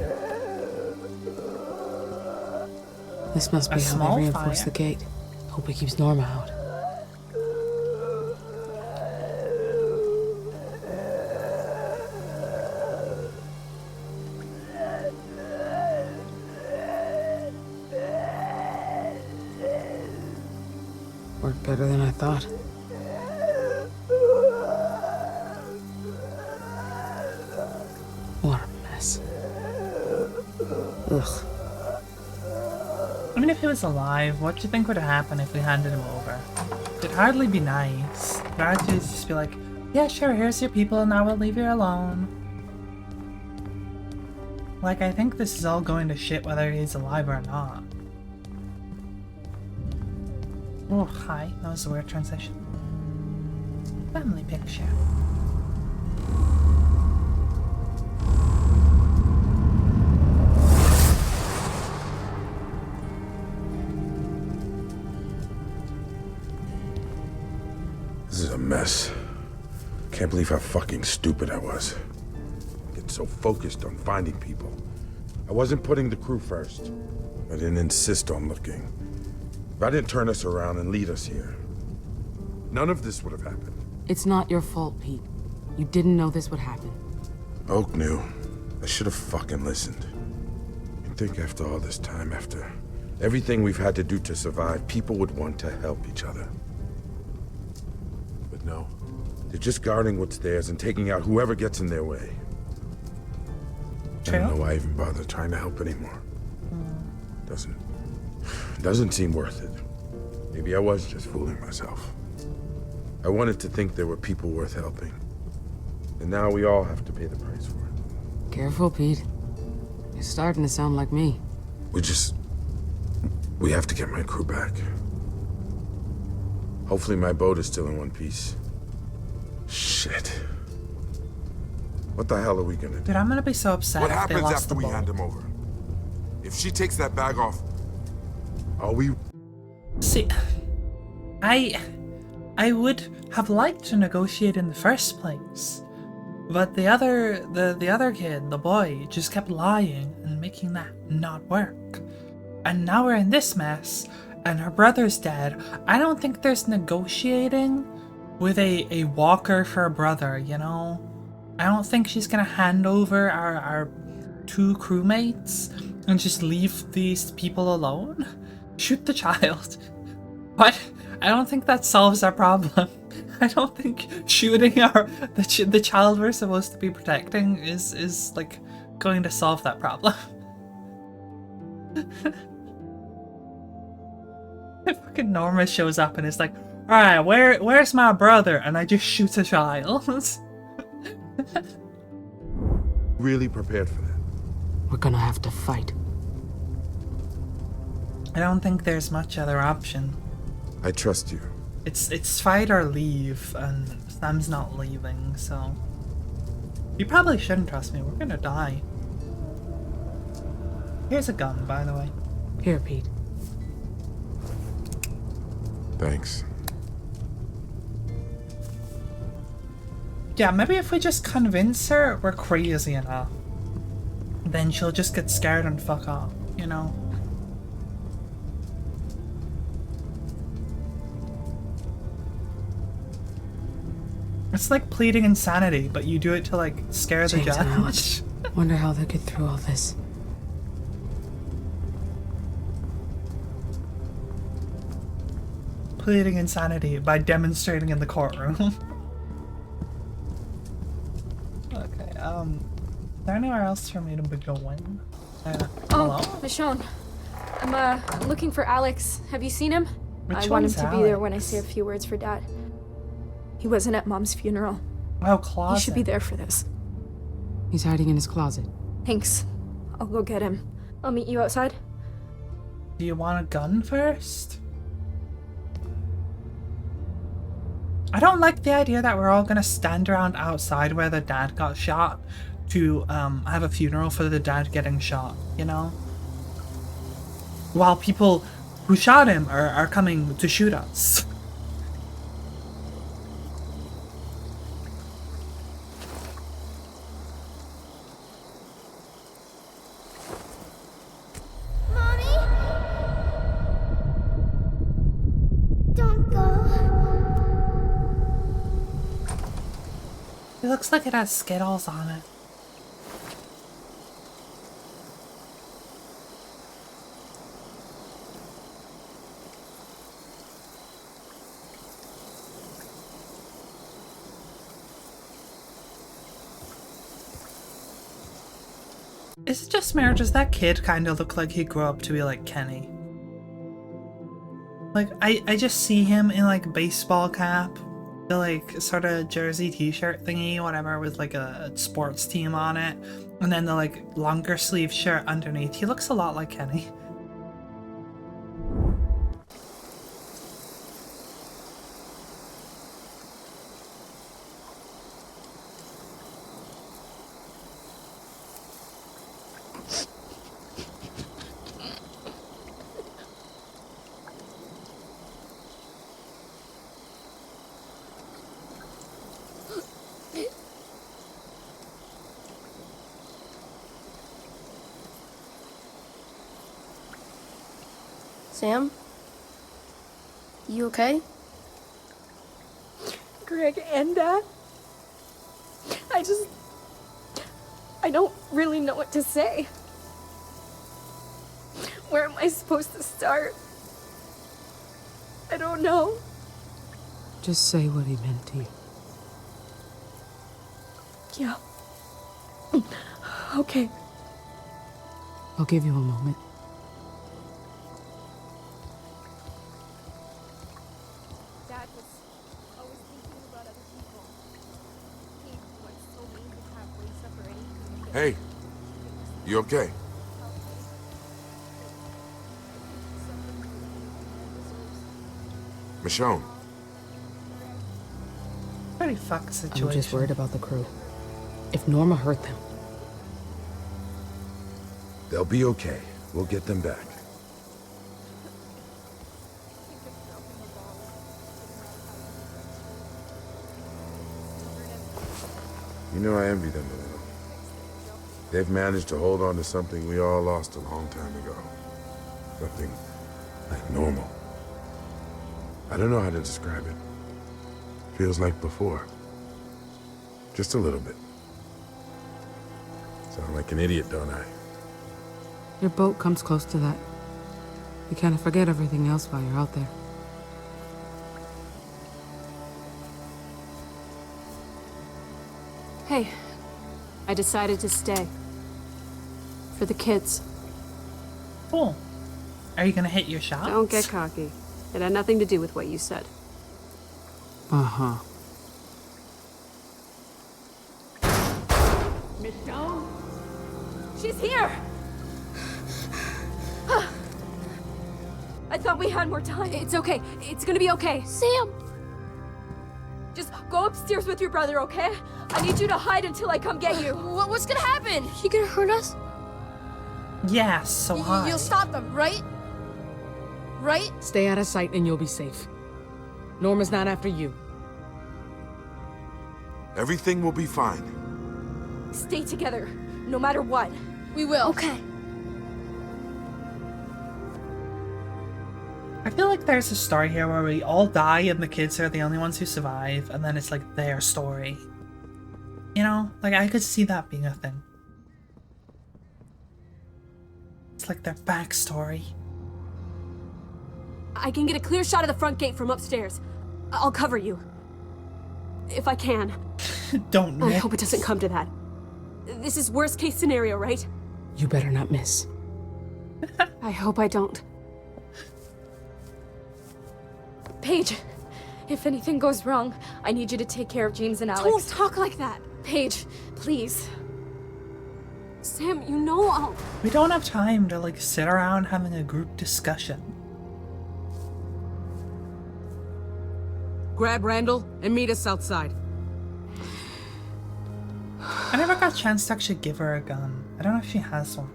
S3: This must be how they reinforce the gate. Hope it keeps Norma out. Worked better than I thought. What a mess. Ugh.
S1: I mean, if he was alive, what do you think would happen if we handed him over? It'd hardly be nice. It'd hardly just be like, yeah, sure, here's your people, now we'll leave you alone. Like, I think this is all going to shit whether he's alive or not. Oh, hi. That was a weird transition. Family picture.
S4: This is a mess. Can't believe how fucking stupid I was. Get so focused on finding people. I wasn't putting the crew first. I didn't insist on looking. If I didn't turn us around and lead us here, none of this would have happened.
S3: It's not your fault, Pete. You didn't know this would happen.
S4: Oak knew. I should have fucking listened. You'd think after all this time, after everything we've had to do to survive, people would want to help each other. But no. They're just guarding what's theirs and taking out whoever gets in their way. I don't know why I even bother trying to help anymore. Doesn't seem worth it. Maybe I was just fooling myself. I wanted to think there were people worth helping. And now we all have to pay the price for it.
S3: Careful, Pete. You're starting to sound like me.
S4: We have to get my crew back. Hopefully my boat is still in one piece. Shit. What the hell are we gonna do?
S1: Dude, I'm gonna be so upset
S4: What
S1: if they
S4: happens
S1: lost
S4: after
S1: the
S4: we
S1: boat.
S4: hand him over? If she takes that bag off, are we...
S1: See, I would have liked to negotiate in the first place, but the other kid, the boy, just kept lying and making that not work. And now we're in this mess, and her brother's dead. I don't think there's negotiating with a walker for a brother, you know? I don't think she's gonna hand over our two crewmates and just leave these people alone. Shoot the child. What? I don't think that solves our problem. I don't think shooting the child we're supposed to be protecting is like going to solve that problem. Fucking Norma shows up and is like, alright, where's my brother? And I just shoot a child.
S4: Really prepared for that?
S3: We're gonna have to fight.
S1: I don't think there's much other option.
S4: I trust you.
S1: It's fight or leave, and Sam's not leaving, so... You probably shouldn't trust me, we're gonna die. Here's a gun, by the way.
S3: Here, Pete.
S4: Thanks.
S1: Yeah, maybe if we just convince her we're crazy enough, then she'll just get scared and fuck off, you know? It's like pleading insanity, but you do it to like scare the judge.
S3: Wonder how they get through all this.
S1: Pleading insanity by demonstrating in the courtroom. Okay, is there anywhere else for me to be going? Hello?
S5: Michonne. I'm looking for Alex. Have you seen him?
S1: Which
S5: I want him
S1: one's
S5: to be there when I
S1: Alex?
S5: say a few words for Dad. He wasn't at Mom's funeral.
S1: Oh, closet.
S5: He should be there for this.
S3: He's hiding in his closet.
S5: Thanks. I'll go get him. I'll meet you outside.
S1: Do you want a gun first? I don't like the idea that we're all gonna stand around outside where the dad got shot to have a funeral for the dad getting shot, you know? While people who shot him are coming to shoot us.
S12: Don't go.
S1: It looks like it has Skittles on it. Is it just me, or does that kid kind of look like he grew up to be like Kenny? Like, I just see him in like baseball cap, the like sort of jersey t-shirt thingy, whatever, with like a sports team on it, and then the like longer sleeve shirt underneath. He looks a lot like Kenny.
S11: Sam? You okay?
S5: Greg and Dad? I don't really know what to say. Where am I supposed to start? I don't know.
S3: Just say what he meant to you.
S5: Yeah. Okay.
S3: I'll give you a moment.
S5: Dad was always thinking about other people. He was so mean to have Lisa for anything.
S4: Hey, you okay? Michonne.
S1: Pretty fucked situation.
S3: I'm just worried about the crew. If Norma hurt them.
S4: They'll be okay. We'll get them back. You know, I envy them a little. They've managed to hold on to something we all lost a long time ago. Something like normal. I don't know how to describe it. Feels like before. Just a little bit. Sound like an idiot, don't I?
S3: Your boat comes close to that. You kind of forget everything else while you're out there.
S7: Hey, I decided to stay. For the kids.
S1: Cool. Are you gonna hit your shots?
S7: Don't get cocky. It had nothing to do with what you said.
S3: Uh-huh.
S5: Michonne? She's here! I thought we had more time.
S7: It's okay. It's gonna be okay.
S12: Sam!
S5: Just go upstairs with your brother, okay? I need you to hide until I come get you.
S11: What's gonna happen?
S12: He gonna hurt us?
S1: Yes, so high.
S11: You'll stop them, right? Right?
S3: Stay out of sight and you'll be safe. Norma's not after you.
S4: Everything will be fine.
S5: Stay together, no matter what.
S11: We will.
S12: Okay.
S1: I feel like there's a story here where we all die and the kids are the only ones who survive, and then it's like their story. You know? Like, I could see that being a thing. It's like their backstory.
S7: I can get a clear shot of the front gate from upstairs. I'll cover you. If I can.
S1: Don't
S7: I
S1: miss.
S7: hope it doesn't come to that. This is worst case scenario, right?
S3: You better not miss.
S7: I hope I don't.
S5: Paige, if anything goes wrong, I need you to take care of James and Alex.
S7: Don't talk like that.
S5: Paige, please.
S7: Sam, you know I'll...
S1: We don't have time to, like, sit around having a group discussion.
S3: Grab Randall and meet us outside.
S1: I never got a chance to actually give her a gun. I don't know if she has one.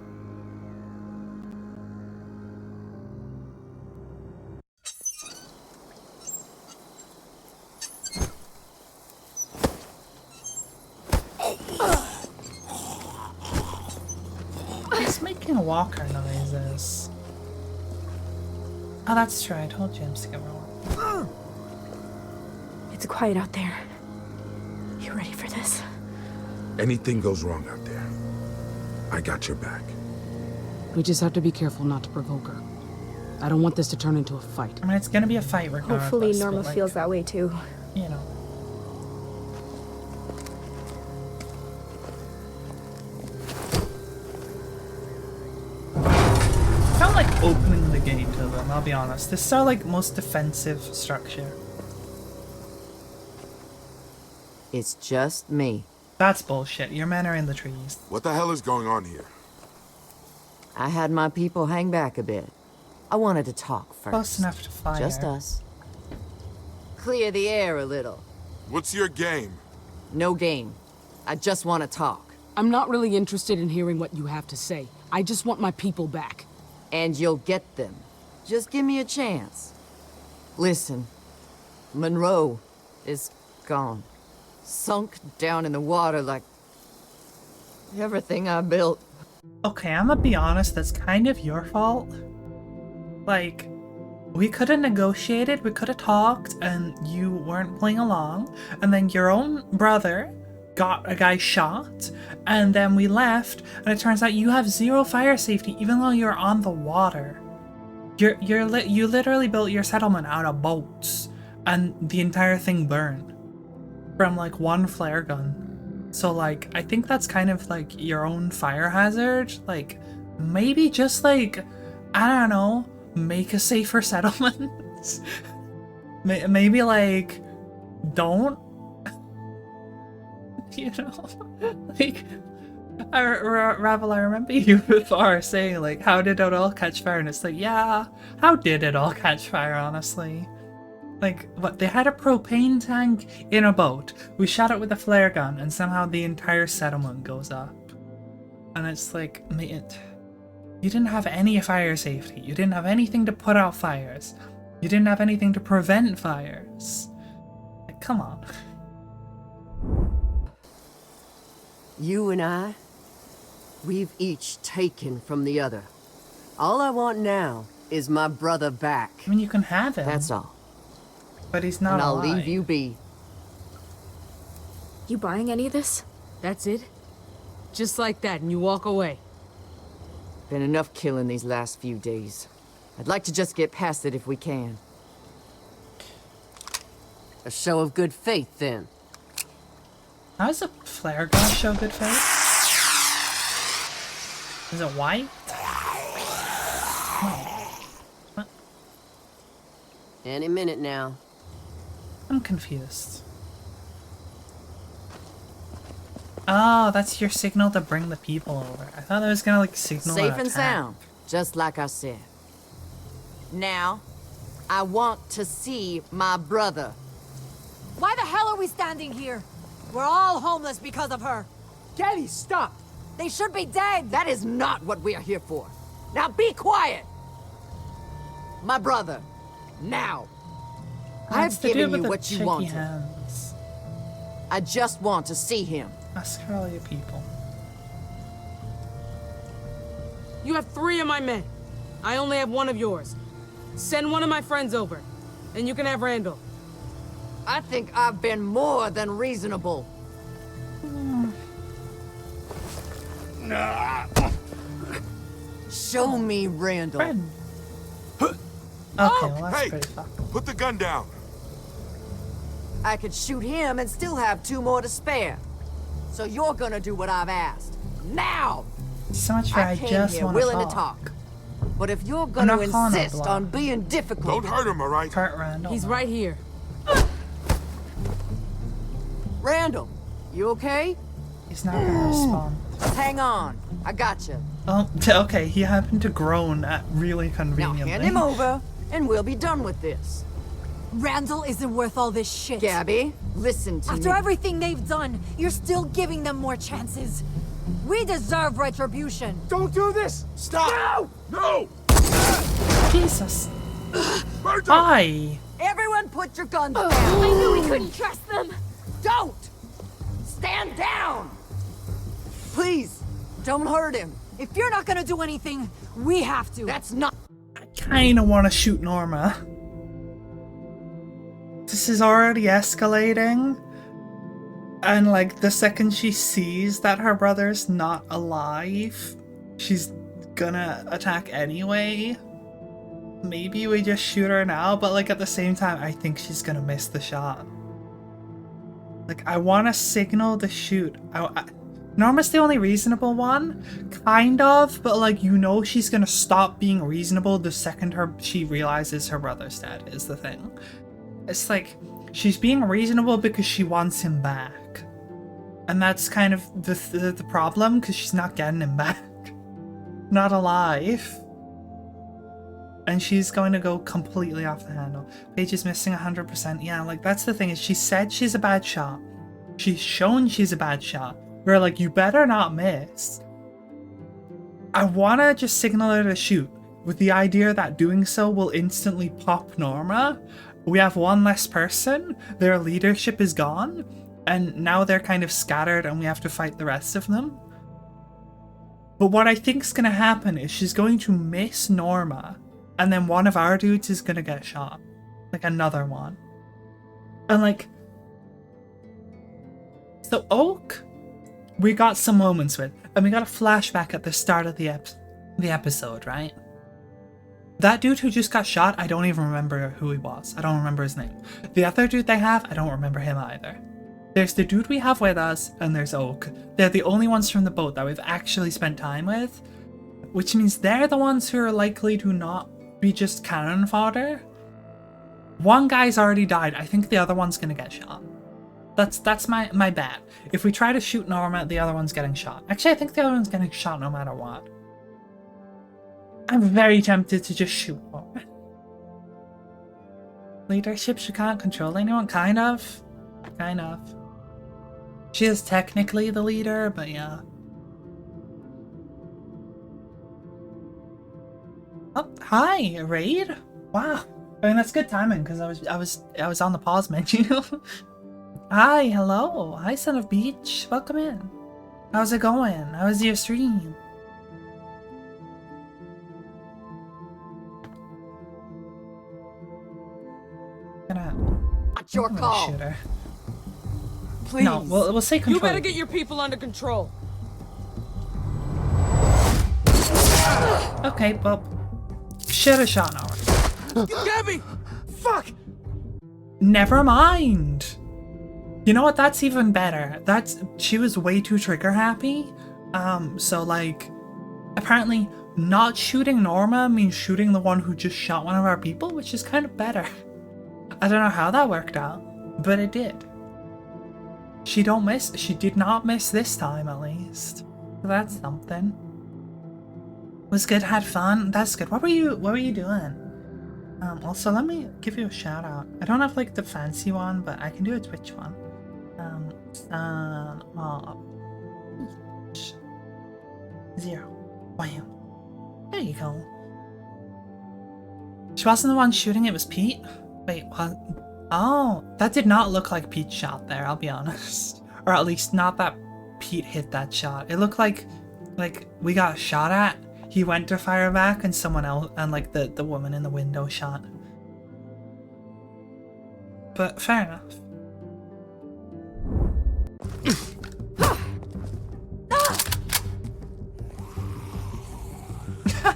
S1: He's making walker noises. Oh, that's true. I told James to give her one.
S5: It's quiet out there. You ready for this?
S4: Anything goes wrong out there, I got your back.
S3: We just have to be careful not to provoke her. I don't want this to turn into a fight.
S1: I mean, it's gonna be a fight regardless.
S5: Hopefully Norma
S1: but, like,
S5: feels that way too.
S1: You know. I don't like opening the gate to them, I'll be honest. This is our, like, most defensive structure.
S8: It's just me.
S1: That's bullshit. Your men are in the trees.
S4: What the hell is going on here?
S8: I had my people hang back a bit. I wanted to talk first.
S1: Close enough to fire.
S8: Just us. Clear the air a little.
S4: What's your game?
S8: No game. I just want to talk.
S3: I'm not really interested in hearing what you have to say. I just want my people back.
S8: And you'll get them. Just give me a chance. Listen. Monroe is gone. Sunk down in the water like everything I built.
S1: Okay, I'm gonna be honest, that's kind of your fault. Like, we could have negotiated, we could have talked, and you weren't playing along, and then your own brother got a guy shot, and then we left, and it turns out you have zero fire safety, even though you're on the water. You literally built your settlement out of boats, and the entire thing burned from, like, one flare gun. So, like, I think that's kind of, like, your own fire hazard. Like, maybe just, like, I don't know, make a safer settlement. Maybe, like, don't. You know? Like, Ravel, I remember you before saying, like, how did it all catch fire? And it's like, yeah, how did it all catch fire, honestly? Like, what, they had a propane tank in a boat. We shot it with a flare gun, and somehow the entire settlement goes up. And it's like, mate, you didn't have any fire safety. You didn't have anything to put out fires. You didn't have anything to prevent fires. Like, come on.
S8: You and I, we've each taken from the other. All I want now is my brother back.
S1: I mean, you can have him.
S8: That's all.
S1: But he's not
S8: And I'll
S1: alive.
S8: leave you be.
S5: You buying any of this?
S3: That's it? Just like that, and you walk away.
S8: Been enough killing these last few days. I'd like to just get past it if we can. A show of good faith, then.
S1: How does a flare gun show good faith? Is it white?
S8: Any minute now.
S1: I'm confused. Oh, that's your signal to bring the people over. I thought it was gonna like signal
S8: Safe
S1: an
S8: and
S1: attack.
S8: sound, just like I said. Now, I want to see my brother.
S13: Why the hell are we standing here? We're all homeless because of her.
S2: Daddy, stop!
S13: They should be dead!
S8: That is not what we are here for. Now be quiet! My brother, now.
S1: What's
S8: I've
S1: to do
S8: given
S1: with
S8: you
S1: the
S8: what you
S1: shaky
S8: wanted.
S1: hands?
S8: I just want to see him.
S1: Ask for all your people.
S14: You have 3 of my men. I only have 1 of yours. Send 1 of my friends over, and you can have Randall.
S8: I think I've been more than reasonable. Show me Randall.
S1: Okay, well that's
S4: Hey,
S1: pretty fucked.
S4: put the gun down.
S8: I could shoot him and still have 2 more to spare. So you're gonna do what I've asked. Now!
S1: So much for I
S8: came
S1: just
S8: here
S1: want
S8: willing
S1: to
S8: to
S1: talk.
S8: talk. But if you're
S1: I'm
S8: gonna
S1: not calling it
S8: insist
S1: bluff.
S8: on being difficult...
S4: Don't hurt him, all right?
S1: Kurt Randall.
S14: He's right here.
S8: Randall, you okay?
S1: He's not gonna respond.
S8: Hang on. I gotcha.
S1: Oh, okay. He happened to groan at really
S8: Now
S1: conveniently.
S8: hand him over, and we'll be done with this.
S13: Randall isn't worth all this shit.
S8: Gabby, listen to
S13: After
S8: me.
S13: everything they've done, you're still giving them more chances. We deserve retribution.
S2: Don't do this! Stop!
S4: No!
S1: Jesus.
S4: Berto!
S1: Why?
S8: Everyone put your guns down.
S5: I knew we couldn't trust them.
S8: Don't! Stand down! Please, don't hurt him.
S13: If you're not gonna do anything, we have to.
S8: That's not...
S1: I kinda wanna shoot Norma. This is already escalating. And like the second she sees that her brother's not alive, she's gonna attack anyway. Maybe we just shoot her now, but like at the same time, I think she's gonna miss the shot. Like I want to signal the shoot. Norma's the only reasonable one, kind of, but like you know she's gonna stop being reasonable the second she realizes her brother's dead is the thing. It's like she's being reasonable because she wants him back, and that's kind of the problem because she's not getting him back, not alive. And she's going to go completely off the handle. Paige is missing 100%. Yeah, like that's the thing is she said she's a bad shot. She's shown she's a bad shot. We're like, you better not miss. I want to just signal her to shoot with the idea that doing so will instantly pop Norma. We have 1 less person. Their leadership is gone. And now they're kind of scattered and we have to fight the rest of them. But what I think's going to happen is she's going to miss Norma. And then one of our dudes is gonna get shot. Like another one. And like... So Oak, we got some moments with. And we got a flashback at the start of the episode, right? That dude who just got shot, I don't even remember who he was. I don't remember his name. The other dude they have, I don't remember him either. There's the dude we have with us, and there's Oak. They're the only ones from the boat that we've actually spent time with. Which means they're the ones who are likely to not be just cannon fodder. One guy's already died. I think the other one's gonna get shot. That's my bet. If we try to shoot Norma, the other one's getting shot. Actually, I think the other one's getting shot no matter what. I'm very tempted to just shoot Norma. Leadership, she can't control anyone. Kind of. Kind of. She is technically the leader, but yeah. Oh, hi, raid. Wow. I mean that's good timing because I was on the pause menu. Hi, hello. Hi, son of Beach. Welcome in. How's it going? How was your stream?
S8: Not your call.
S1: Shoot her.
S8: Please.
S1: No, we'll say control.
S14: You better get your people under control.
S1: Okay, well, should have shot Norma.
S2: Gabby! Fuck!
S1: Never mind. You know what? That's even better. She was way too trigger happy. So like, apparently not shooting Norma means shooting the one who just shot one of our people, which is kind of better. I don't know how that worked out, but it did. She did not miss this time, at least. So that's something. Was good, had fun. That's good. What were you doing? Also, let me give you a shout out. I don't have like the fancy one, but I can do a Twitch one. Zero. Wow. There you go. She wasn't the one shooting, it was Pete? Wait, what? Oh, that did not look like Pete shot there, I'll be honest. Or at least not that Pete hit that shot. It looked like we got shot at. He went to fire back and someone else, and like the woman in the window shot. But fair enough.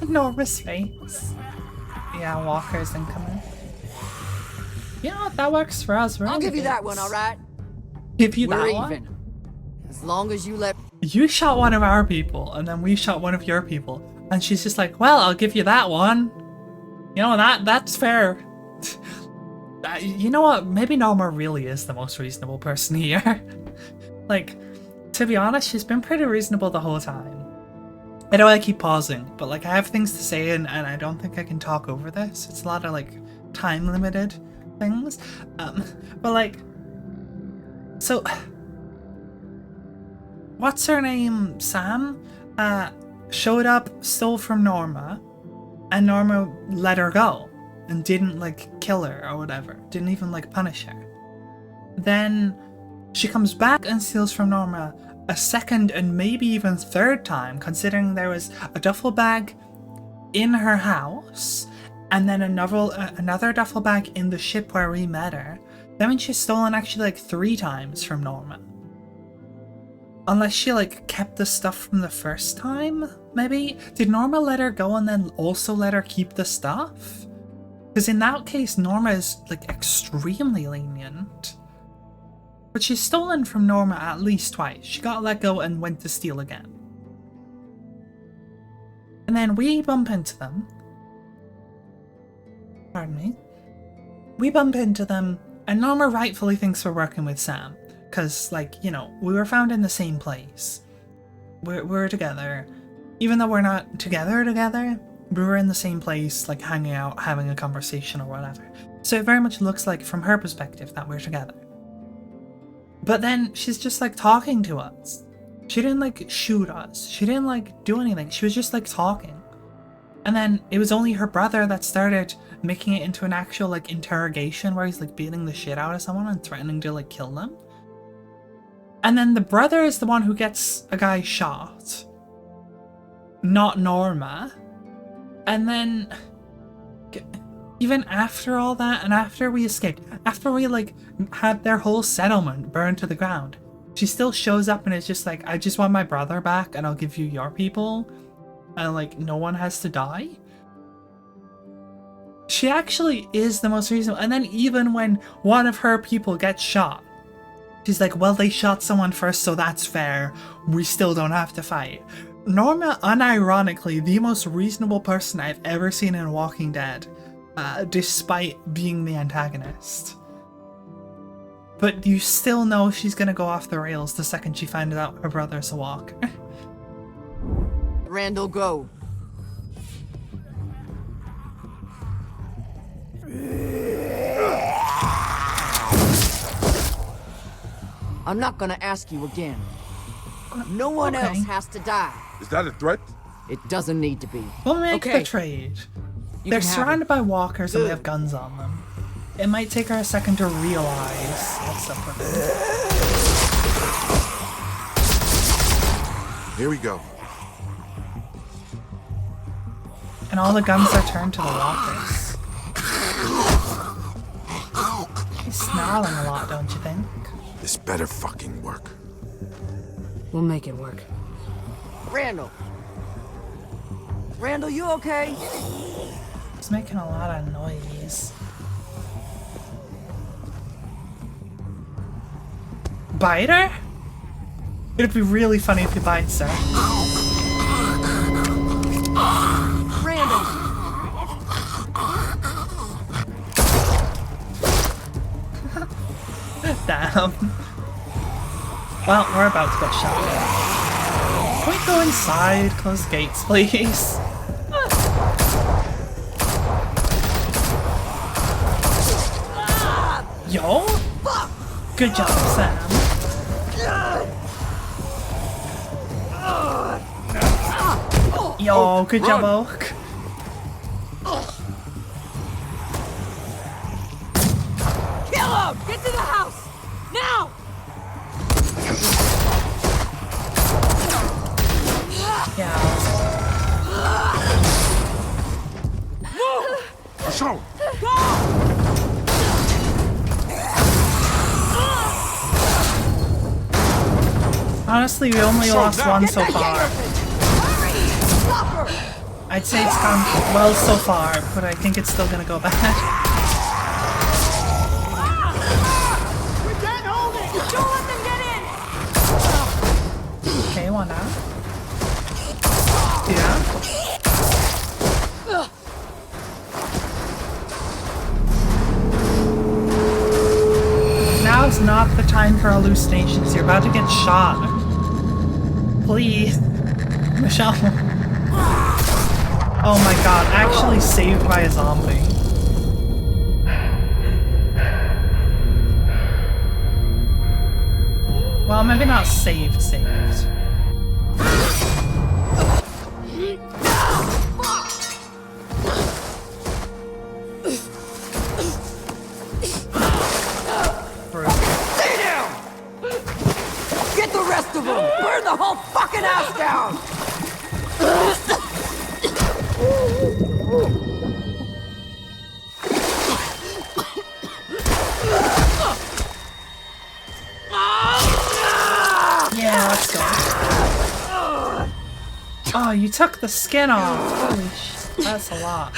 S1: Norma's face. Yeah, Walker's incoming. You know what? That works for us.
S8: I'll give you that one, all right?
S1: Give you
S8: We're
S1: that
S8: even.
S1: one?
S8: As long as you let...
S1: You shot one of our people, and then we shot one of your people. And she's just like, well, I'll give you that one. You know, that's fair. You know what? Maybe Norma really is the most reasonable person here. Like, to be honest, she's been pretty reasonable the whole time. I know I keep pausing, but like I have things to say and I don't think I can talk over this. It's a lot of like time limited things. But like, so what's her name? Sam showed up, stole from Norma, and Norma let her go and didn't like kill her or whatever. Didn't even like punish her. Then she comes back and steals from Norma a second and maybe even third time, considering there was a duffel bag in her house and then another duffel bag in the ship where we met her. That means she's stolen actually like 3 times from Norma. Unless she like kept the stuff from the first time, maybe? Did Norma let her go and then also let her keep the stuff? Because in that case, Norma is like extremely lenient. But she's stolen from Norma at least twice. She got let go and went to steal again. And then we bump into them. Pardon me. We bump into them, and Norma rightfully thinks we're working with Sam. Because, like, you know, we were found in the same place. We're together. Even though we're not together, we were in the same place, like, hanging out, having a conversation or whatever. So it very much looks like, from her perspective, that we're together. But then she's just like talking to us. She didn't like shoot us. She didn't like do anything. She was just like talking. And then it was only her brother that started making it into an actual like interrogation where he's like beating the shit out of someone and threatening to like kill them. And then the brother is the one who gets a guy shot. Not Norma. And then even after all that, and after we escaped, after we like had their whole settlement burned to the ground, she still shows up and is just like, I just want my brother back and I'll give you your people, and like no one has to die. She actually is the most reasonable. And then even when one of her people gets shot, she's like, well, they shot someone first, so that's fair. We still don't have to fight. Norma, unironically, the most reasonable person I've ever seen in Walking Dead. Despite being the antagonist. But you still know she's gonna go off the rails the second she finds out her brother's a walker.
S8: Randall, go. I'm not gonna ask you again. No one else has to die.
S4: Is that a threat?
S8: It doesn't need to be.
S1: We'll make the trade. They're surrounded by walkers and we have guns on them. It might take her a second to realize what's up with them.
S4: Here we go.
S1: And all the guns are turned to the walkers. He's snarling a lot, don't you think?
S4: This better fucking work.
S3: We'll make it work.
S8: Randall! Randall, you okay?
S1: He's making a lot of noise. Bite her? It'd be really funny if he bites her. Well, we're about to get shot. Can we go inside? Close the gates, please. Yo! Good job, Sam. Yo, good job, Oak.
S14: Kill him! Get to the house! Now!
S1: Yeah.
S14: Move!
S4: Michonne!
S14: Go!
S1: Honestly, we only lost one so far. I'd say it's gone well so far, but I think it's still gonna go bad.
S14: We can't hold it! Don't let them get in!
S1: Okay, one down. Two down. Now's not the time for hallucinations. You're about to get shot. Please. Michonne. Oh my god, actually saved by a zombie. Well, maybe not saved.
S8: Stay down! Get the rest of them! Burn the whole fucking house down!
S1: Yeah, let's go. Oh, you took the skin off. Holy shit, that's a lot.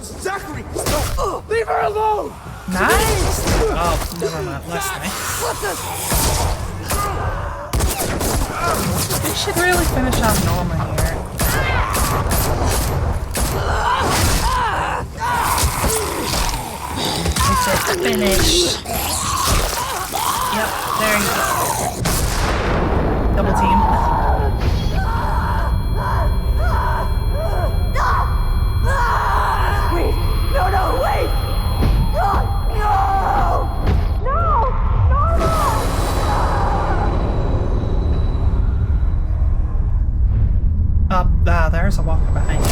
S2: Zachary! No! Leave her alone!
S1: Nice! Oh, never mind. Less nice. We should really finish off Norma here. It's a finish. Yep, there you go. Double team.
S10: Wait! No, wait! No!
S1: There's a walker behind you.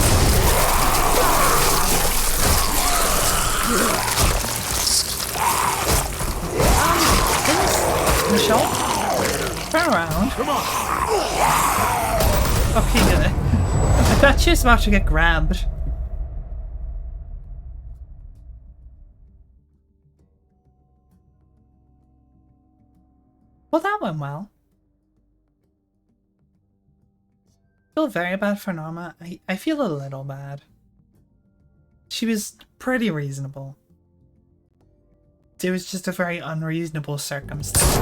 S1: Michonne? Turn around.
S2: Come on!
S1: Okay, good. I thought she was about to get grabbed. Well, that went well. I feel very bad for Norma. I feel a little bad. She was pretty reasonable. It was just a very unreasonable circumstance.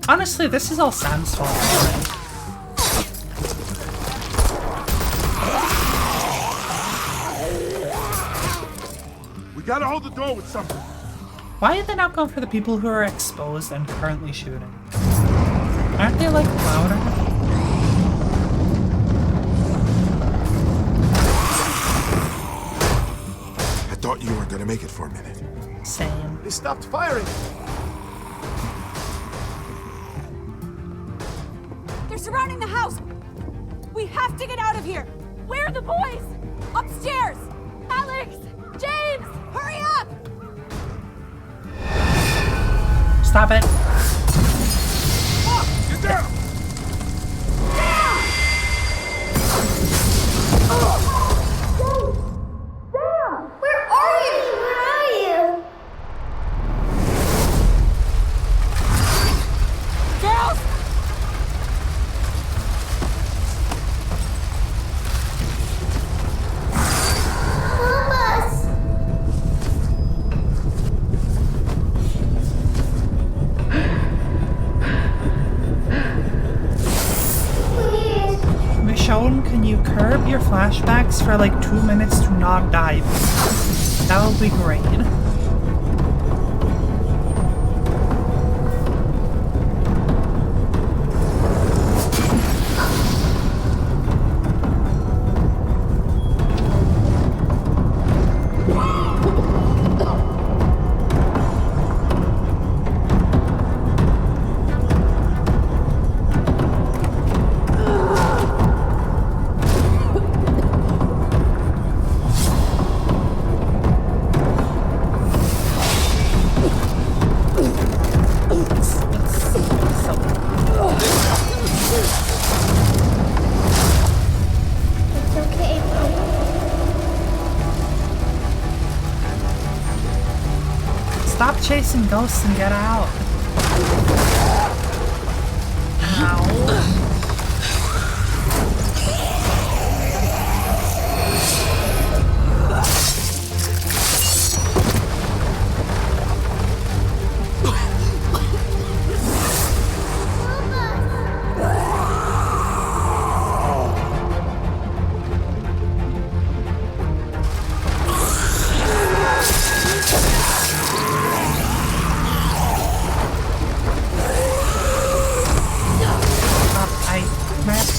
S1: Honestly, this is all Sam's fault.
S4: We gotta hold the door with something.
S1: Why are they not going for the people who are exposed and currently shooting? Aren't they like louder?
S4: I thought you weren't gonna make it for a minute.
S1: Same.
S2: They stopped firing!
S13: They're surrounding the house! We have to get out of here! Where are the boys? Upstairs! Alex! James! Hurry up!
S1: Stop it.
S2: Oh, get down!
S12: Where are you? Where are you?
S13: Girls!
S12: Help us!
S1: curb your flashbacks for like 2 minutes to not die. That would be great. Stop chasing ghosts and get out. Ow.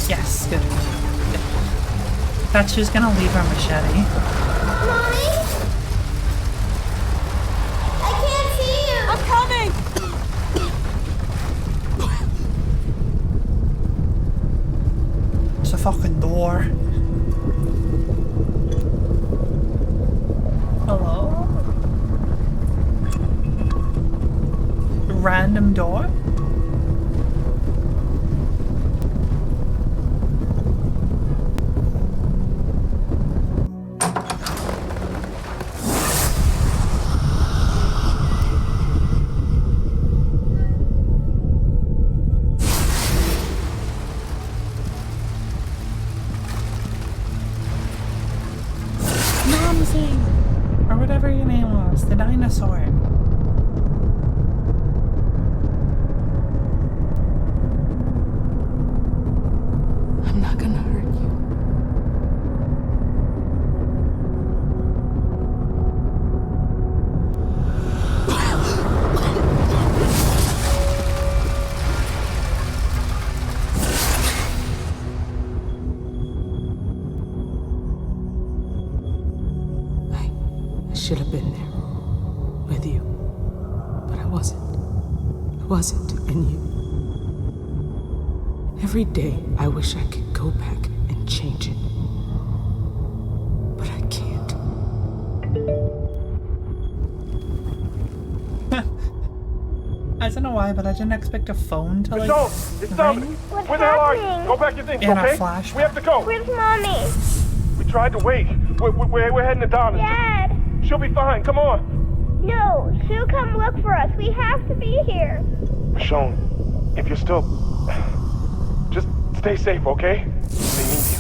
S1: Yes, good. Thought she was gonna leave her machete.
S10: Mommy? I can't see you!
S13: I'm coming!
S1: It's a fucking door. Hello? Random door? Or whatever your name was, the dinosaur.
S3: I'm not gonna hurt you. I should have been there with you, but I wasn't. I wasn't, and you. Every day I wish I could go back and change it, but I can't.
S1: I don't know why, but I didn't expect a phone to like
S9: Michonne, it's
S1: ring.
S9: Dominic. Where the hell are you? Go back your things,
S1: In a
S9: okay?
S1: flashback.
S9: We have to go.
S10: Where's Mommy?
S9: We tried to wait. We're heading to Donna's.
S10: Dad!
S9: She'll be fine. Come on.
S10: No, she'll come look for us. We have to be here.
S9: Michonne, if you're still... Just stay safe, okay? They need you.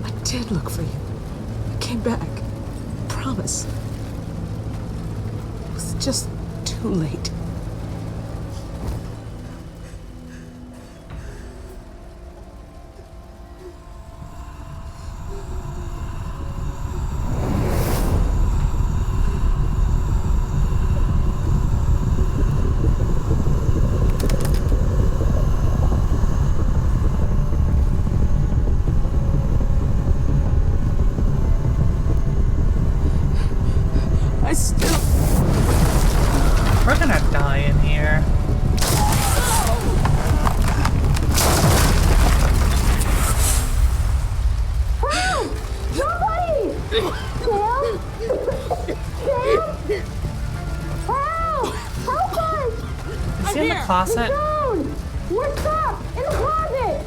S3: I did look for you. I came back. I promise. It was just too late.
S1: We're gonna die in here.
S10: Help! Nobody! Sam? Sam? Help! Help us!
S1: Is he in the closet?
S10: Michonne! We're stuck in the closet!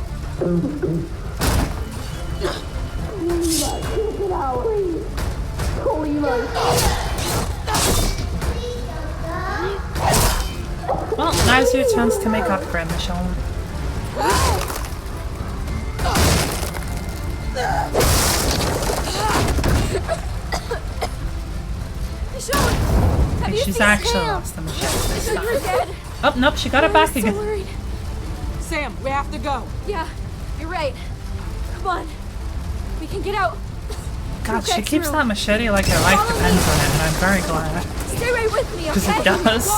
S10: Leave us. Take it out. Please. Don't leave us.
S1: Well, now's your chance to make up for it, Michonne. She's actually lost the machete this time.
S5: You're dead.
S1: Oh, nope, she got it back
S5: I'm so
S1: again.
S5: worried.
S14: Sam, we have to go.
S5: Yeah, you're right. Come on. We can get out.
S1: God, she
S5: We'll get
S1: keeps
S5: through.
S1: that machete like her life
S5: Follow
S1: depends
S5: me.
S1: on it, and I'm very glad.
S5: Stay right with me, okay?
S1: Because it does.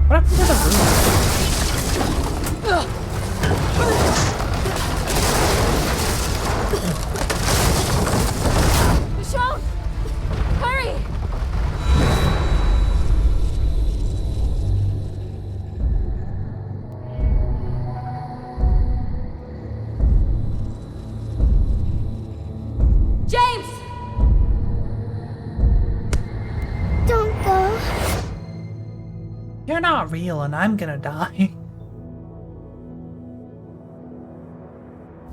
S1: What happened to the roof?
S5: Michonne! Hurry! James!
S12: Don't go.
S1: You're not real, and I'm gonna die.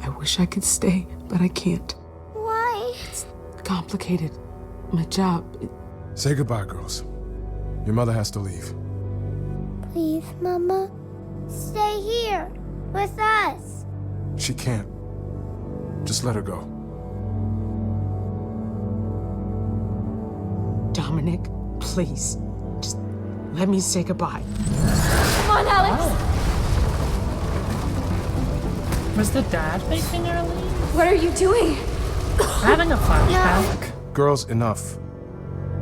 S3: I wish I could stay, but I can't.
S12: Why?
S3: It's complicated. My job.
S15: Say goodbye, girls. Your mother has to leave.
S12: Please, Mama. Stay here with us.
S15: She can't. Just let her go.
S3: Dominic, please. Just let me say goodbye.
S5: Come on, Alex!
S1: Was the dad making her leave?
S5: What are you doing?
S1: Having a flashback.
S15: Girls, enough.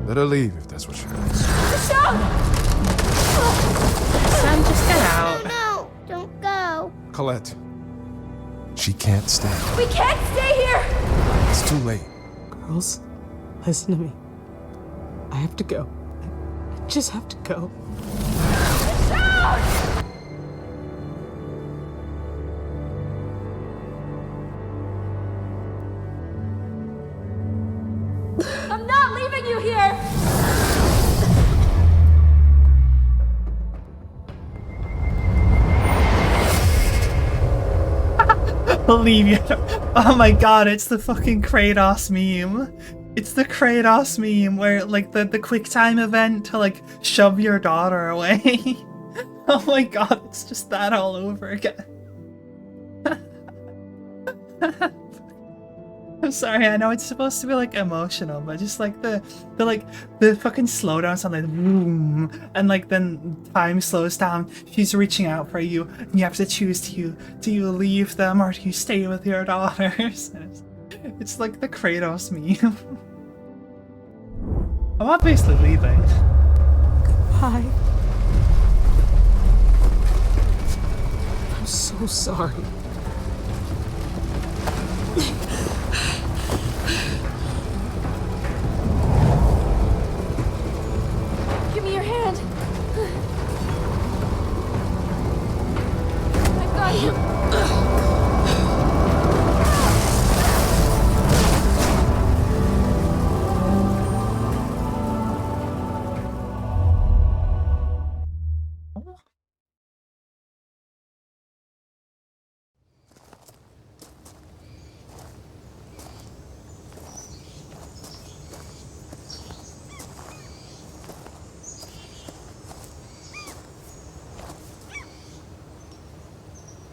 S15: Let her leave if that's what she wants.
S5: Michonne!
S1: Sam, just get out.
S12: No, don't go.
S15: Colette. She can't stay.
S5: We can't stay here!
S15: It's too late.
S3: Girls, listen to me. I have to go. I just have to go.
S5: Michonne! I'm not leaving you here!
S1: Believe you. Oh my god, it's the fucking Kratos meme. It's the Kratos meme where, like, the quick time event to, like, shove your daughter away. Oh my god, it's just that all over again. I'm sorry, I know it's supposed to be, like, emotional, but just, like, the fucking slowdown sound, like, boom, and, like, then time slows down, she's reaching out for you, and you have to choose, do you leave them, or do you stay with your daughters? It's like the Kratos meme. I'm obviously leaving.
S3: Hi. I'm so sorry.
S5: Give me your hand. I've got you.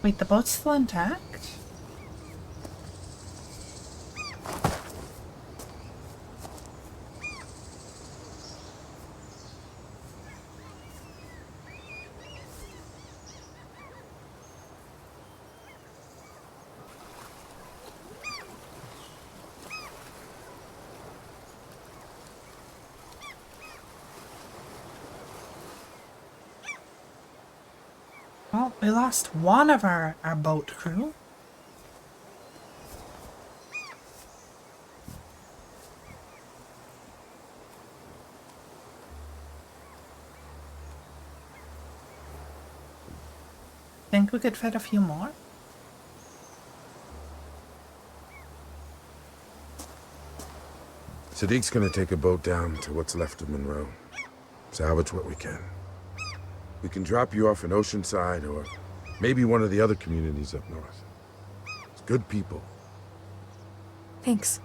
S1: Wait, the boat's still intact? Well, we lost one of our boat crew. Think we could fit a few more?
S4: Sadiq's gonna take a boat down to what's left of Monroe. Salvage what we can. We can drop you off in Oceanside or maybe one of the other communities up north. It's good people.
S5: Thanks.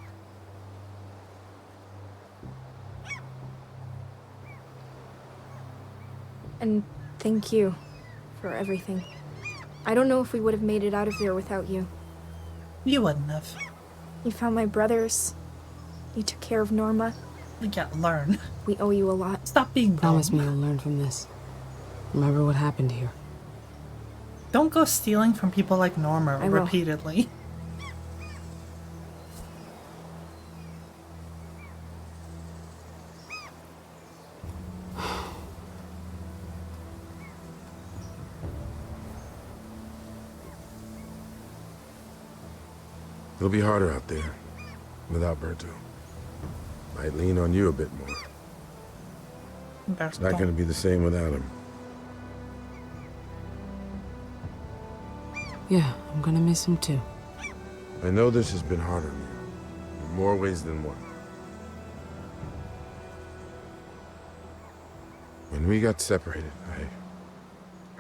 S5: And thank you for everything. I don't know if we would have made it out of there without you.
S1: You wouldn't have.
S5: You found my brothers. You took care of Norma.
S1: Yeah, learn.
S5: We owe you a lot.
S1: Stop being
S3: Promise
S1: dumb.
S3: me you'll learn from this. Remember what happened here.
S1: Don't go stealing from people like Norma
S5: I will.
S1: repeatedly.
S4: It'll be harder out there without Berto. Might lean on you a bit more. It's not going to be the same without him.
S3: Yeah, I'm gonna miss him too.
S4: I know this has been hard on you, in more ways than one. When we got separated, I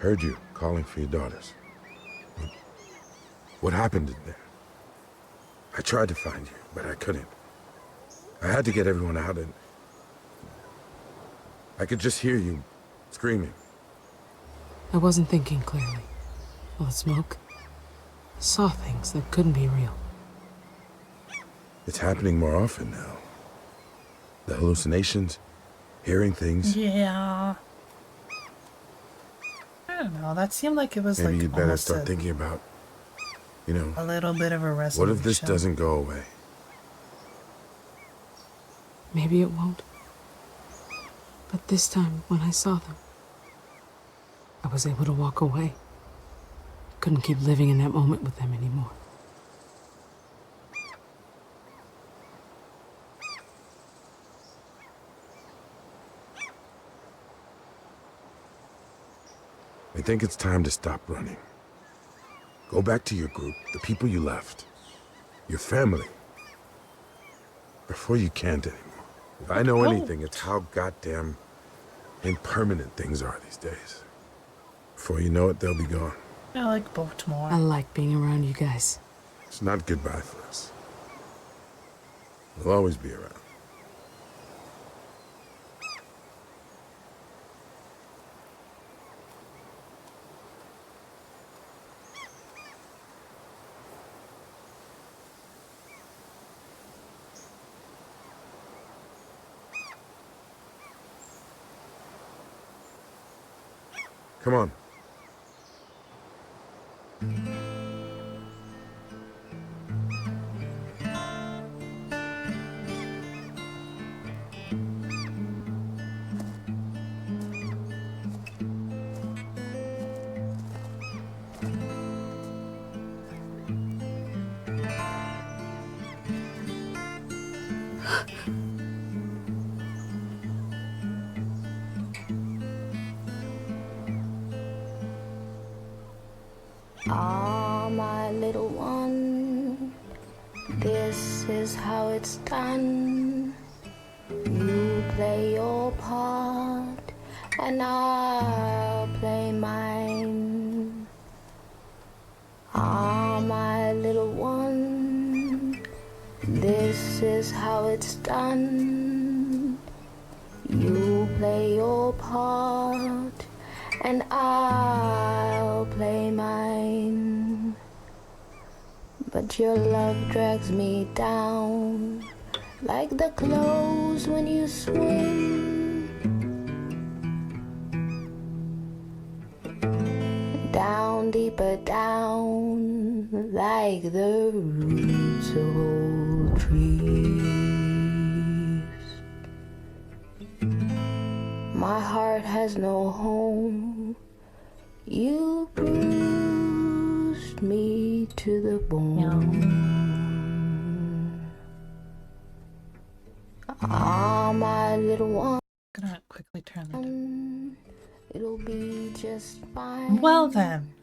S4: heard you calling for your daughters. What happened in there? I tried to find you, but I couldn't. I had to get everyone out, and I could just hear you screaming.
S3: I wasn't thinking clearly. All the smoke. I saw things that couldn't be real.
S4: It's happening more often now. The hallucinations, hearing things.
S1: Yeah. I don't know. That seemed like it was
S4: Maybe
S1: like
S4: you'd better
S1: almost
S4: start thinking about, you know,
S1: a little bit of a resolution.
S4: what if this doesn't go away?
S3: Maybe it won't. But this time, when I saw them, I was able to walk away. Couldn't keep living in that moment with them anymore.
S4: I think it's time to stop running. Go back to your group, the people you left, your family, before you can't anymore. If I know anything, it's how goddamn impermanent things are these days. Before you know it, they'll be gone.
S1: I like Baltimore.
S3: I like being around you guys.
S4: It's not goodbye for us. We'll always be around. Come on.
S10: Ah, my little one, this is how it's done. You play your part, and I'll play mine. Ah, my little one, this is how it's done. You play your part, and I'll play mine. But your love drags me down, like the clothes when you swim. Down, deeper down, like the roots of old trees. My heart has no home. You bruised me to the bone. Ah, my little one.
S1: I'm gonna quickly turn that.
S10: It'll be just fine.
S1: Well then,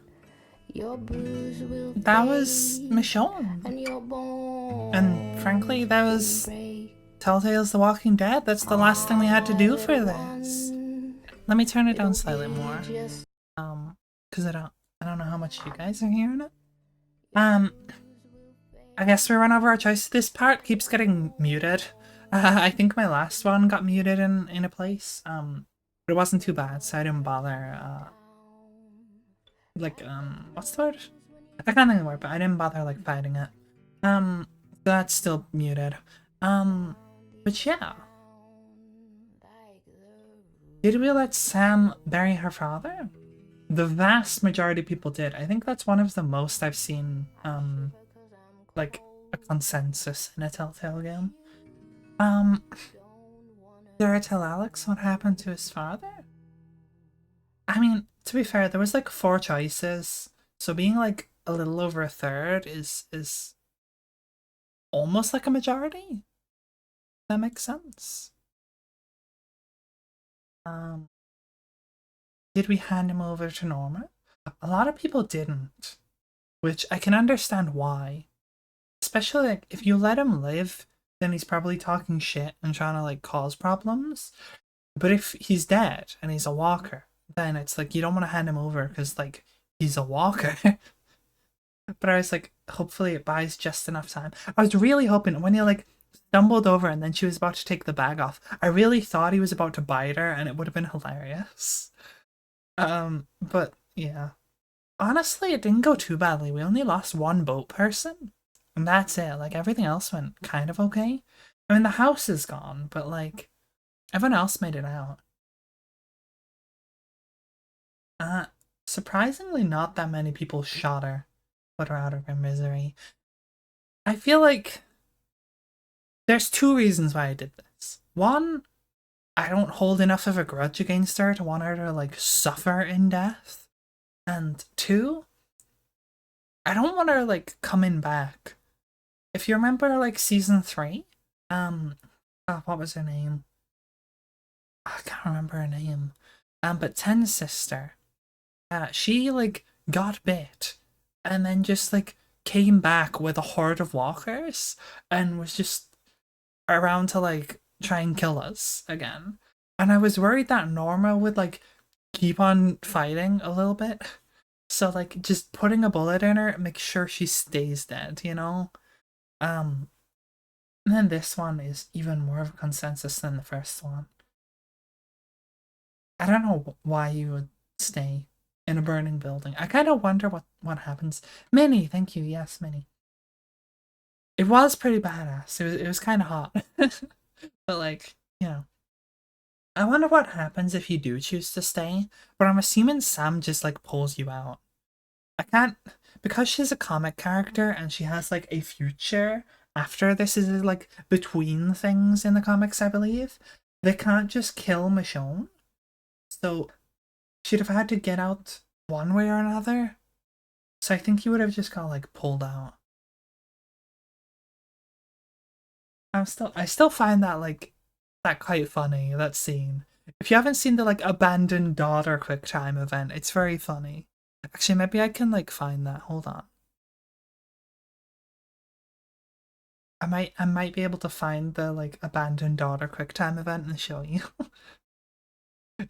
S10: Your bruise will
S1: that was Michonne.
S10: and your bone.
S1: And frankly, that was Telltale's The Walking Dead. That's the last thing we had to do for this. Let me turn it down slightly more. Cause I don't know how much you guys are hearing it. I guess we run over our choice. This part keeps getting muted. I think my last one got muted in a place. But it wasn't too bad, so I didn't bother. What's the word? I can't think of the word, but I didn't bother like fighting it. That's still muted. But yeah. Did we let Sam bury her father? The vast majority of people did. I think that's one of the most I've seen, like, a consensus in a Telltale game. Did I tell Alex what happened to his father? I mean, to be fair, there was like 4 choices, so being like a little over a third is almost like a majority. That makes sense. Did we hand him over to Norma? A lot of people didn't, which I can understand why. Especially like if you let him live, then he's probably talking shit and trying to like cause problems. But if he's dead and he's a walker, then it's like you don't want to hand him over because like he's a walker. But I was like, hopefully it buys just enough time. I was really hoping when he like stumbled over and then she was about to take the bag off, I really thought he was about to bite her and it would have been hilarious. But yeah. Honestly, it didn't go too badly. We only lost 1 boat person. And that's it. Like everything else went kind of okay. I mean the house is gone, but like everyone else made it out. Surprisingly not that many people shot her, put her out of her misery. I feel like there's 2 reasons why I did this. One, I don't hold enough of a grudge against her to want her to like suffer in death. And 2, I don't want her like coming back. If you remember like season 3, what was her name? I can't remember her name. But Ten's sister, she like got bit and then just like came back with a horde of walkers and was just around to like try and kill us again. And I was worried that Norma would like keep on fighting a little bit. So like just putting a bullet in her, make sure she stays dead, you know? And then this one is even more of a consensus than the first one. I don't know why you would stay in a burning building. I kind of wonder what happens. Minnie, thank you. Yes, Minnie. It was pretty badass. It was kind of hot. But like, you know. I wonder what happens if you do choose to stay, but I'm assuming Sam just like pulls you out. I can't, because she's a comic character and she has like a future after this is like between things in the comics, I believe. They can't just kill Michonne. So she'd have had to get out one way or another. So I think he would have just got like pulled out. I still find that like that quite funny, that scene. If you haven't seen the like abandoned daughter quick time event, it's very funny. Actually, maybe I can like find that. Hold on. I might be able to find the like abandoned daughter quick time event and show you.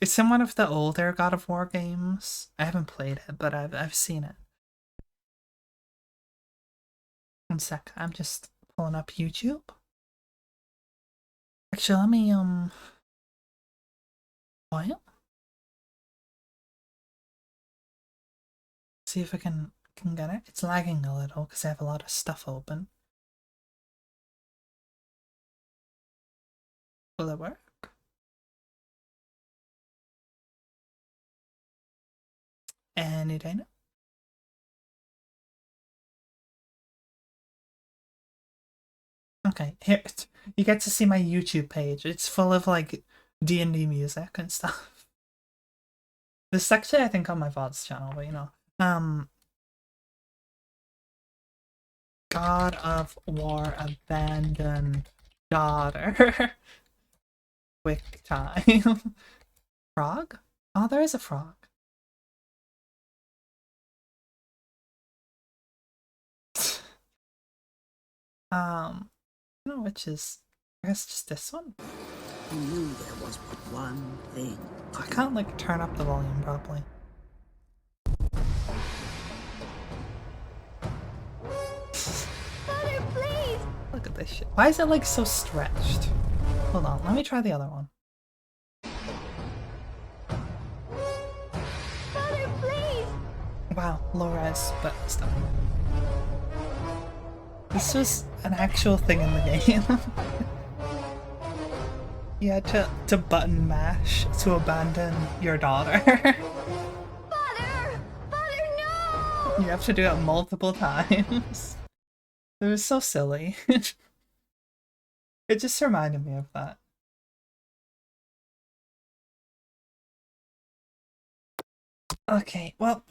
S1: It's in one of the older God of War games. I haven't played it, but I've seen it. One sec, I'm just pulling up YouTube. Actually, let me what? See if I can get it. It's lagging a little because I have a lot of stuff open. Will it work? Any day now. Okay, here you get to see my YouTube page. It's full of like D&D music and stuff. This is actually I think on my VOD's channel, but you know. God of War abandoned daughter. Quick time. Frog? Oh, there is a frog. I don't know which is. I guess just this one.
S16: He knew there was but one thing.
S1: I can't like turn up the volume properly.
S12: Mother, please!
S1: Look at this shit. Why is it like so stretched? Hold on, let me try the other one.
S12: Mother, please!
S1: Wow, low res, but still. This was an actual thing in the game. You had to button mash to abandon your daughter.
S10: Father! Father, no!
S1: You have to do it multiple times. It was so silly. It just reminded me of that. Okay, well,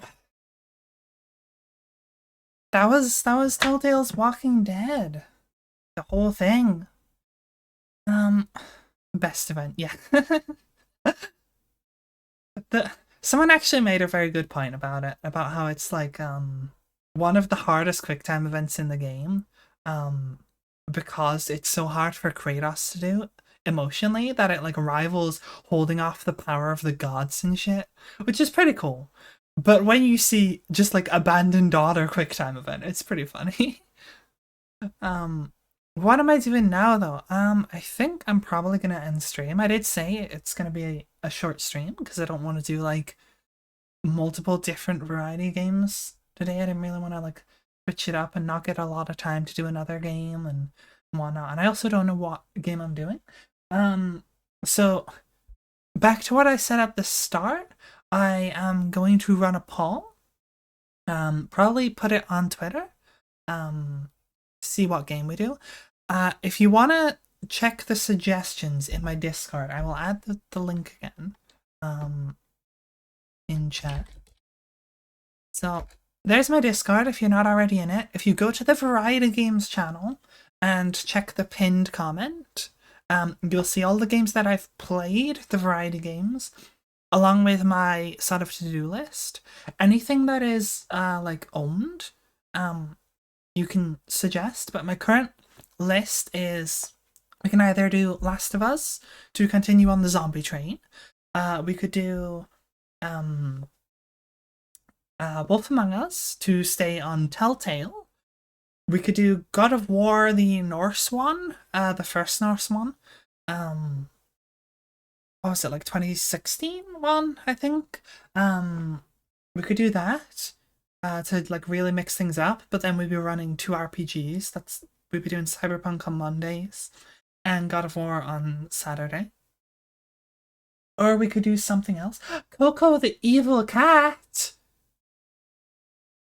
S1: that was Telltale's Walking Dead. The whole thing. Best event, yeah. Someone actually made a very good point about it, about how it's like one of the hardest QuickTime events in the game, because it's so hard for Kratos to do emotionally that it like rivals holding off the power of the gods and shit, which is pretty cool. But when you see just like abandoned daughter QuickTime event, it's pretty funny. What am I doing now though? I think I'm probably gonna end stream. I did say it's gonna be a short stream because I don't want to do like multiple different variety games today. I didn't really want to like switch it up and not get a lot of time to do another game and whatnot. And I also don't know what game I'm doing. So back to what I said at the start, I am going to run a poll. Probably put it on Twitter. See what game we do. If you want to check the suggestions in my Discord, I will add the link again in chat. So there's my Discord if you're not already in it. If you go to the Variety Games channel and check the pinned comment, you'll see all the games that I've played, the Variety Games, along with my sort of to-do list. Anything that is like owned, you can suggest, but my current list is we can either do Last of Us to continue on the zombie train. We could do Wolf Among Us to stay on Telltale. We could do God of War, the Norse one, the first Norse one. What was it, like 2016 one, I think? We could do that to like really mix things up, but then we'd be running 2 RPGs. We'd be doing Cyberpunk on Mondays and God of War on Saturday. Or we could do something else. Coco the Evil Cat!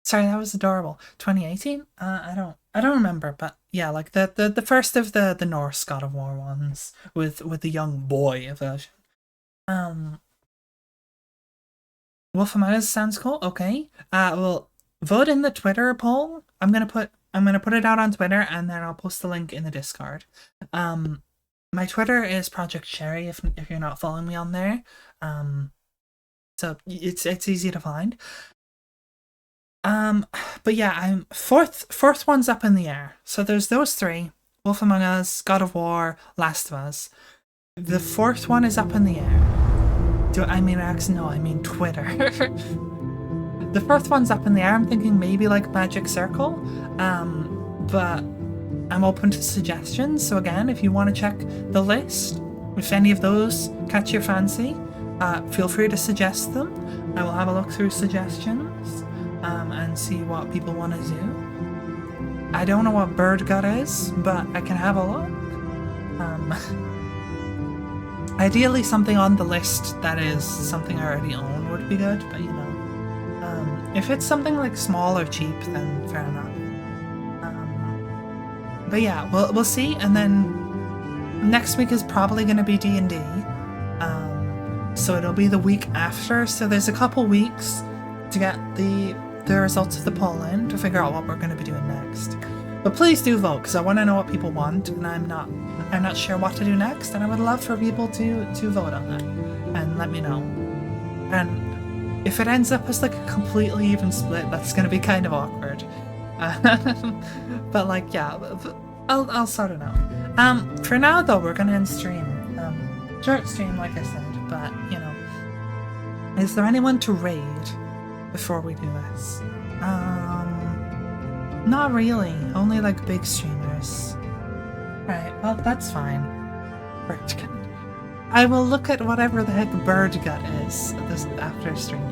S1: Sorry, that was adorable. 2018? I don't remember, but yeah, like the first of the Norse God of War ones with the young boy version. Wolf Among Us sounds cool. Okay. Well, vote in the Twitter poll. I'm gonna put it out on Twitter and then I'll post the link in the Discord. My Twitter is Project Sherry if you're not following me on there. So it's easy to find. But yeah, I'm fourth one's up in the air. So there's those 3: Wolf Among Us, God of War, Last of Us. The 4th one is up in the air. I mean Twitter. The 4th one's up in the air. I'm thinking maybe like Magic Circle. But I'm open to suggestions. So again, if you want to check the list, if any of those catch your fancy, feel free to suggest them. I will have a look through suggestions and see what people want to do. I don't know what bird gut is, but I can have a look. Ideally something on the list that is something I already own would be good, but you know. If it's something like small or cheap, then fair enough. But yeah, we'll see, and then next week is probably going to be D&D. So it'll be the week after, so there's a couple weeks to get the results of the poll in to figure out what we're going to be doing next. But please do vote, because I want to know what people want, and I'm not sure what to do next, and I would love for people to vote on that and let me know. And if it ends up as like a completely even split, that's going to be kind of awkward. But like, yeah, I'll sort it out. For now though, we're going to end stream. Short stream, like I said, but you know. Is there anyone to raid before we do this? Not really. Only like big streamers. Right, well that's fine. Bird gut. I will look at whatever the heck bird gut is this after stream.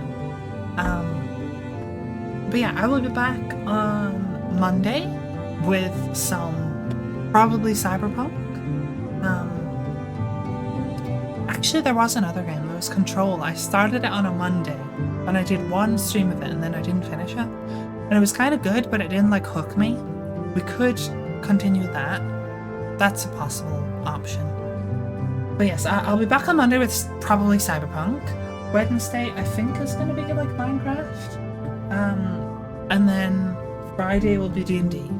S1: But yeah, I will be back on Monday with some probably Cyberpunk. Actually, there was another game. There was Control. I started it on a Monday, and I did one stream of it, and then I didn't finish it. And it was kind of good, but it didn't like hook me. We could continue that. That's a possible option. But yes, I'll be back on Monday with probably Cyberpunk. Wednesday, I think, is going to be like Minecraft. And then Friday will be D&D.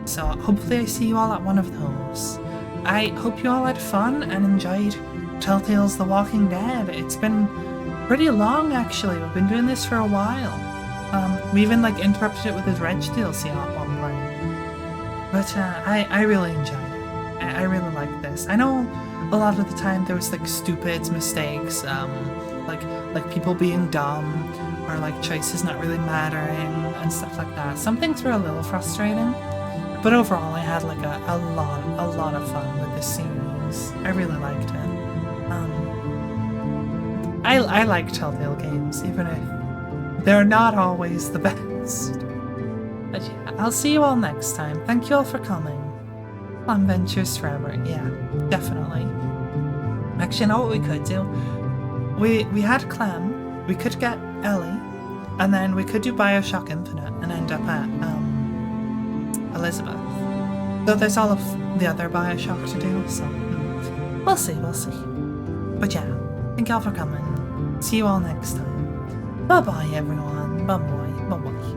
S1: So hopefully I see you all at one of those. I hope you all had fun and enjoyed Telltale's The Walking Dead. It's been pretty long, actually. We've been doing this for a while. We even like interrupted it with his Reg DLC at one point. But I really enjoyed it. I really like this. I know a lot of the time there was like stupid mistakes, like people being dumb or like choices not really mattering and stuff like that. Some things were a little frustrating, but overall I had like a lot of fun with this series. I really liked it. I like Telltale games, even if they're not always the best. But yeah, I'll see you all next time. Thank you all for coming. Clam Ventures forever. Yeah, definitely. Actually, you know what we could do? We had Clem, we could get Ellie, and then we could do Bioshock Infinite and end up at Elizabeth. Though there's all of the other Bioshock to do, so we'll see. But yeah, thank y'all for coming. See you all next time. Bye bye everyone. Bye bye. Bye bye.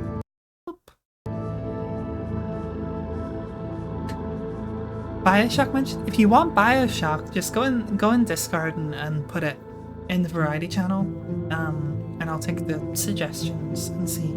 S1: Bioshock mentioned. If you want Bioshock, just go in Discord and put it in the variety channel, and I'll take the suggestions and see